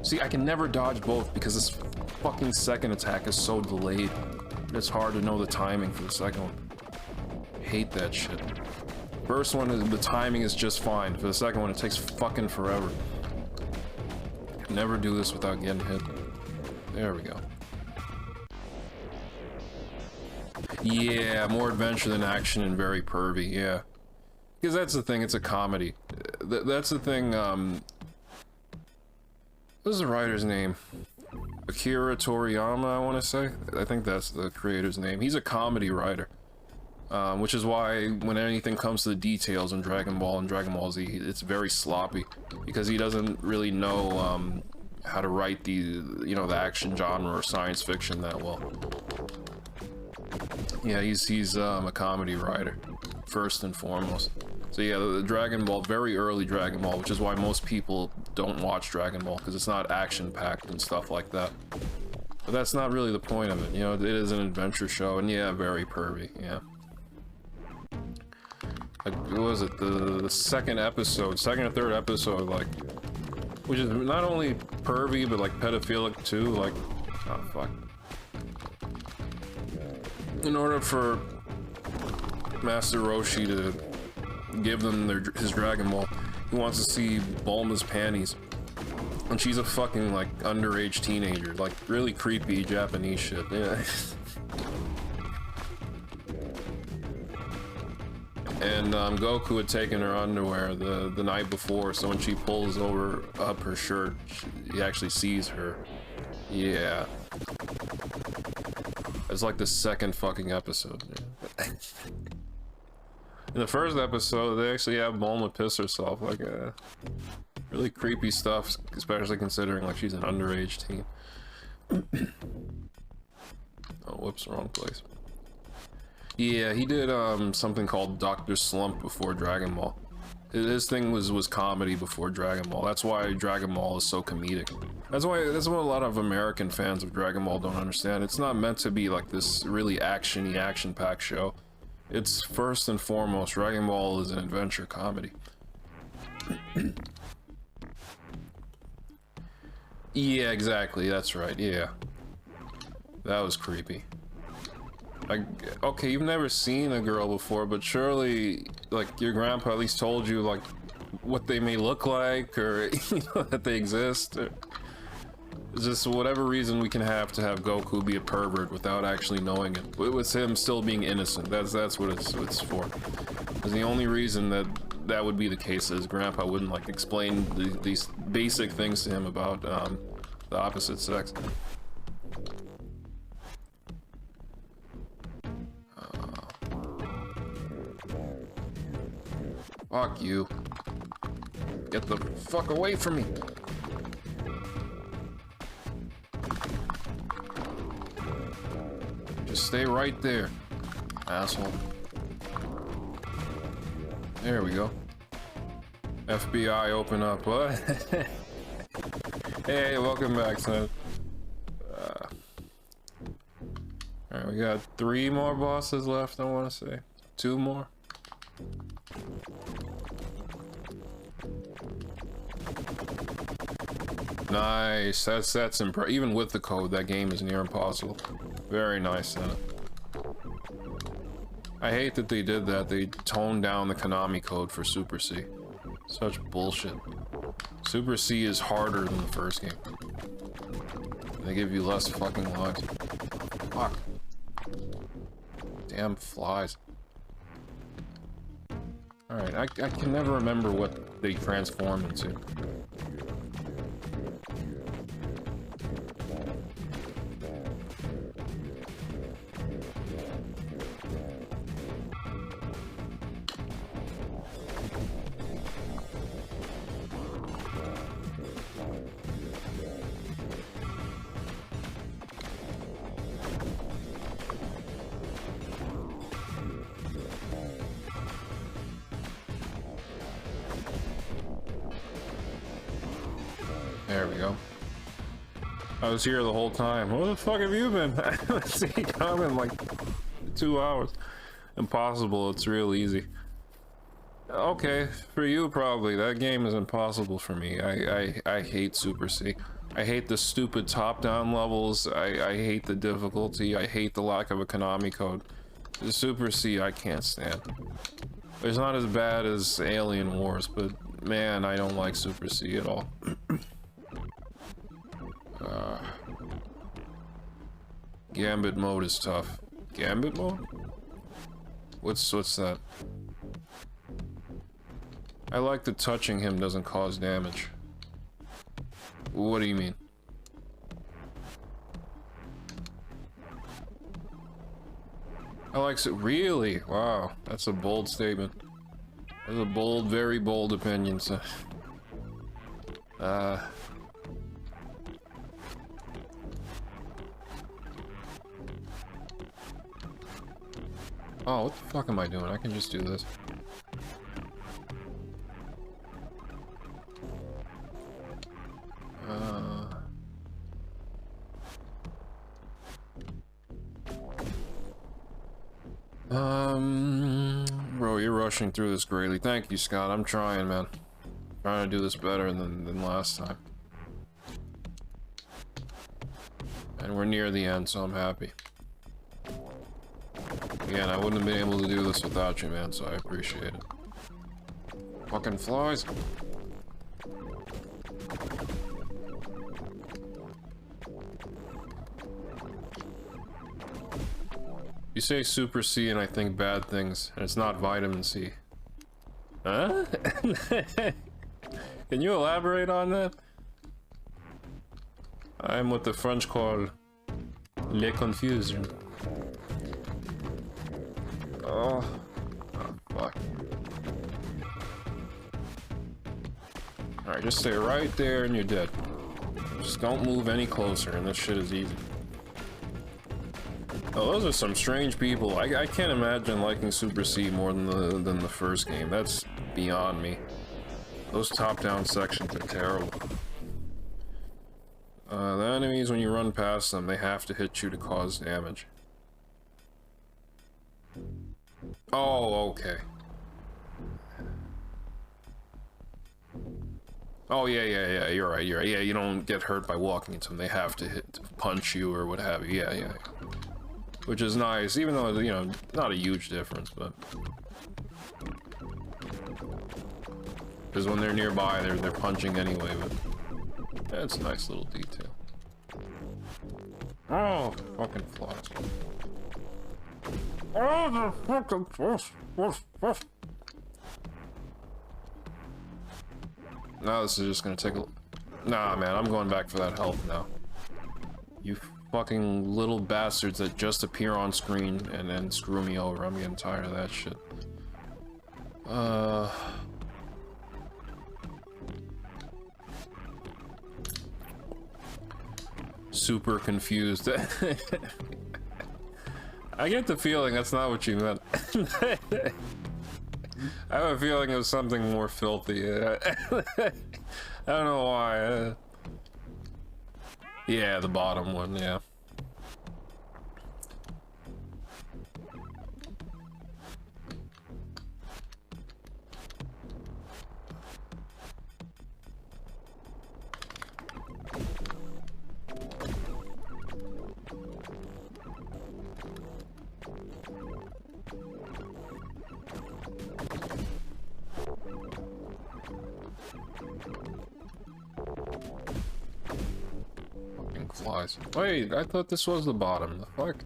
A: See, I can never dodge both because this fucking second attack is so delayed. It's hard to know the timing for the second one. Hate that shit. First one, the timing is just fine. For the second one, it takes fucking forever. Never do this without getting hit. There we go. Yeah, more adventure than action and very pervy, yeah. Because that's the thing, it's a comedy. That's the thing, what's the writer's name? Akira Toriyama, I want to say? I think that's the creator's name. He's a comedy writer. Which is why when anything comes to the details in Dragon Ball and Dragon Ball Z, it's very sloppy. Because he doesn't really know, how to write the action genre or science fiction that well. Yeah, he's a comedy writer, first and foremost. So yeah, the Dragon Ball, very early Dragon Ball, which is why most people don't watch Dragon Ball, because it's not action-packed and stuff like that. But that's not really the point of it, it is an adventure show, and yeah, very pervy, yeah. Like, what was it, the second or third episode, like, which is not only pervy, but like pedophilic too, like, oh fuck. In order for Master Roshi to give them his Dragon Ball, he wants to see Bulma's panties. And she's a fucking, like, underage teenager. Like, really creepy Japanese shit. Yeah. And Goku had taken her underwear the night before, so when she pulls up her shirt, he actually sees her. Yeah. It's like the second fucking episode. In the first episode, they actually have Bulma piss herself, like really creepy stuff, especially considering like she's an underage teen. Oh, whoops, wrong place. Yeah, he did something called Dr. Slump before Dragon Ball. His thing was comedy before Dragon Ball. That's why Dragon Ball is so comedic. That's what a lot of American fans of Dragon Ball don't understand. It's not meant to be like this really action-y, action-packed show. It's first and foremost, Dragon Ball is an adventure comedy. Yeah, exactly, that's right, yeah. That was creepy. Okay, you've never seen a girl before, but surely, like, your grandpa at least told you, like, what they may look like, or you know, that they exist. Or just whatever reason we can have to have Goku be a pervert without actually knowing it. With him still being innocent. That's what it's for. Because the only reason that would be the case is Grandpa wouldn't like explain these basic things to him about the opposite sex. Fuck you. Get the fuck away from me. Just stay right there, asshole. There we go. FBI, open up. What? Hey, welcome back, son. Alright, we got 3 more bosses left, I want to say. 2 more. Nice. That's impressive. Even with the code, that game is near impossible. Very nice. I hate that they did that. They toned down the Konami code for Super C. Such bullshit. Super C is harder than the first game. They give you less fucking lives. Fuck. Damn flies. Alright, I can never remember what they transform into. There we go. I was here the whole time. Where the fuck have you been? I haven't seen you come in like 2 hours. Impossible, it's real easy. Okay, for you probably. That game is impossible for me. I hate Super C. I hate the stupid top-down levels. I hate the difficulty. I hate the lack of a Konami code. The Super C I can't stand. It's not as bad as Alien Wars, but man, I don't like Super C at all. Gambit mode is tough. Gambit mode? What's that? I like that touching him doesn't cause damage. What do you mean? I like it. Really? Wow, that's a bold statement. That's a bold, very bold opinion. So, oh, what the fuck am I doing? I can just do this. Bro, you're rushing through this greatly. Thank you, Scott. I'm trying, man. Trying to do this better than last time. And we're near the end, so I'm happy. Again, I wouldn't have been able to do this without you, man, so I appreciate it. Fucking flies. You say Super C and I think bad things, and it's not vitamin C. Huh? Can you elaborate on that? I'm what the French call le confusion. Oh, fuck. Alright, just stay right there and you're dead. Just don't move any closer and this shit is easy. Oh, those are some strange people. I can't imagine liking Super C more than the first game. That's beyond me. Those top-down sections are terrible. The enemies, when you run past them, they have to hit you to cause damage. Oh, okay. Oh, yeah, you're right. Yeah, you don't get hurt by walking into them. They have to punch you or what have you. Yeah. Which is nice, even though, you know, not a huge difference, but... Because when they're nearby, they're punching anyway, but that's a nice little detail. Oh, fucking flies. Oh, the fucking flies. No, this is just gonna take a... Nah, man, I'm going back for that health now. You fucking little bastards that just appear on screen and then screw me over. I'm getting tired of that shit. Super confused. I get the feeling that's not what you meant. I have a feeling it was something more filthy. I don't know why. Yeah, the bottom one, yeah. Flies. Wait, I thought this was the bottom. The fuck?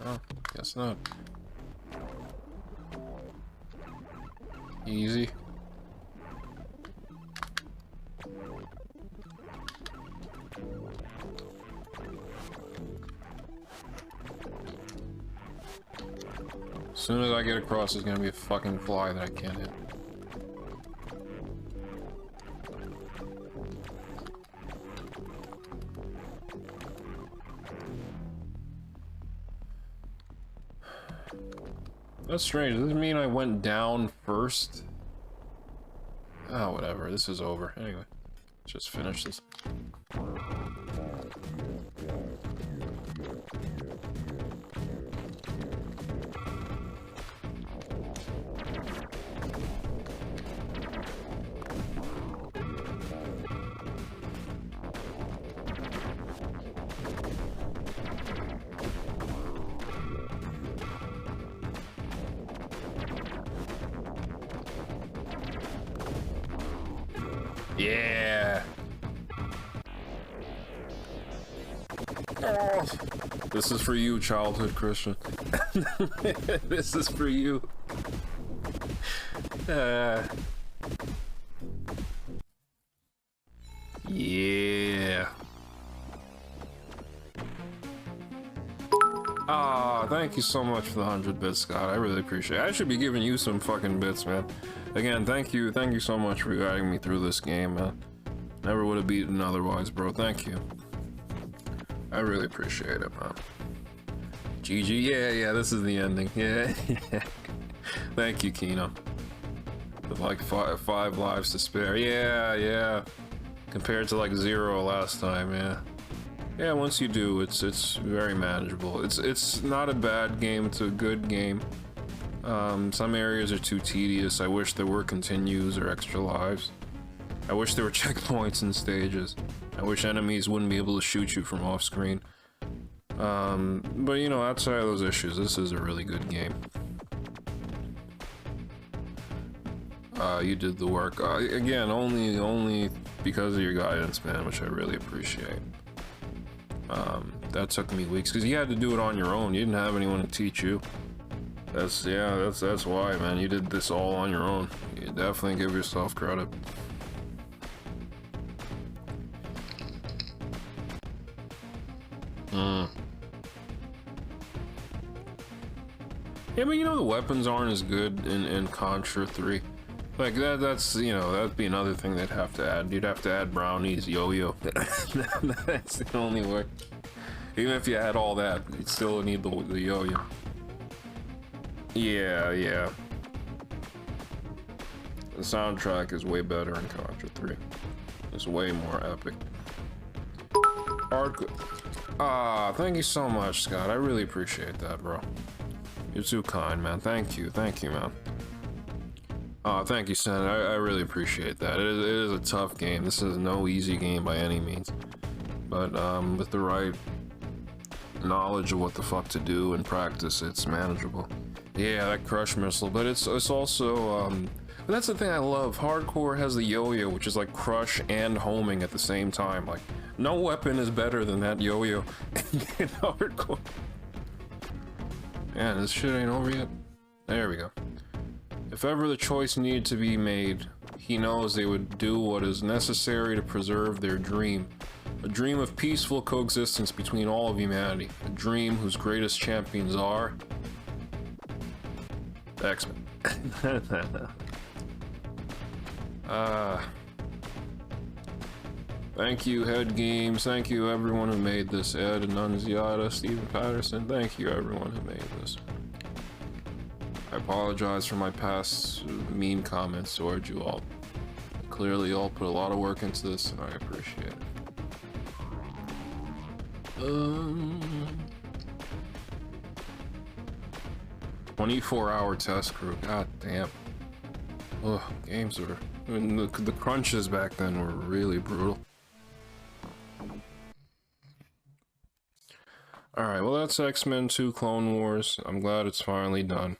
A: Oh, guess not. Easy. As soon as I get across, there's gonna be a fucking fly that I can't hit. That's strange. Does this mean I went down first? Oh, whatever. This is over. Anyway, let's just finish this. Yeah. Oh, this is for you, childhood Christian. This is for you. Yeah. Ah, thank you so much for the 100 bits, Scott. I really appreciate it. I should be giving you some fucking bits, man. Again, thank you so much for guiding me through this game, man. Never would have beaten otherwise, bro. Thank you. I really appreciate it, man. GG, yeah, this is the ending. Yeah. Thank you, Kino. With like five lives to spare. Yeah. Compared to like 0 last time, yeah. Yeah, once you do, it's very manageable. It's not a bad game, it's a good game. Some areas are too tedious. I wish there were continues or extra lives. I wish there were checkpoints and stages. I wish enemies wouldn't be able to shoot you from off screen. But you know, outside of those issues, this is a really good game. You did the work. Again, only because of your guidance, man, which I really appreciate. That took me weeks, because you had to do it on your own. You didn't have anyone to teach you. That's why, man. You did this all on your own. You definitely give yourself credit. Yeah, but you know, the weapons aren't as good in Contra 3. Like, that's, you know, that'd be another thing they'd have to add. You'd have to add brownies, yo-yo. That's the only way. Even if you had all that, you'd still need the yo-yo. Yeah. The soundtrack is way better in Contra 3. It's way more epic. Hardcore. Ah, thank you so much, Scott. I really appreciate that, bro. You're too kind, man. Thank you, man. Thank you, Sen. I really appreciate that. It is a tough game. This is no easy game by any means. But with the right knowledge of what the fuck to do and practice, it's manageable. Yeah, that crush missile, but it's also but that's the thing I love. Hardcore has the yo-yo, which is like crush and homing at the same time. Like, no weapon is better than that yo-yo in hardcore. Man, this shit ain't over yet. There we go. If ever the choice needed to be made, he knows they would do what is necessary to preserve their dream. A dream of peaceful coexistence between all of humanity. A dream whose greatest champions are... X-Men. Thank you, Head Games. Thank you, everyone who made this. Ed, Annunziata, Stephen Patterson. Thank you, everyone who made this. I apologize for my past mean comments towards you all. Clearly, you all put a lot of work into this, and I appreciate it. 24-hour test crew. God damn. Ugh, games were... I mean, the crunches back then were really brutal. Alright, well that's X-Men 2 Clone Wars. I'm glad it's finally done.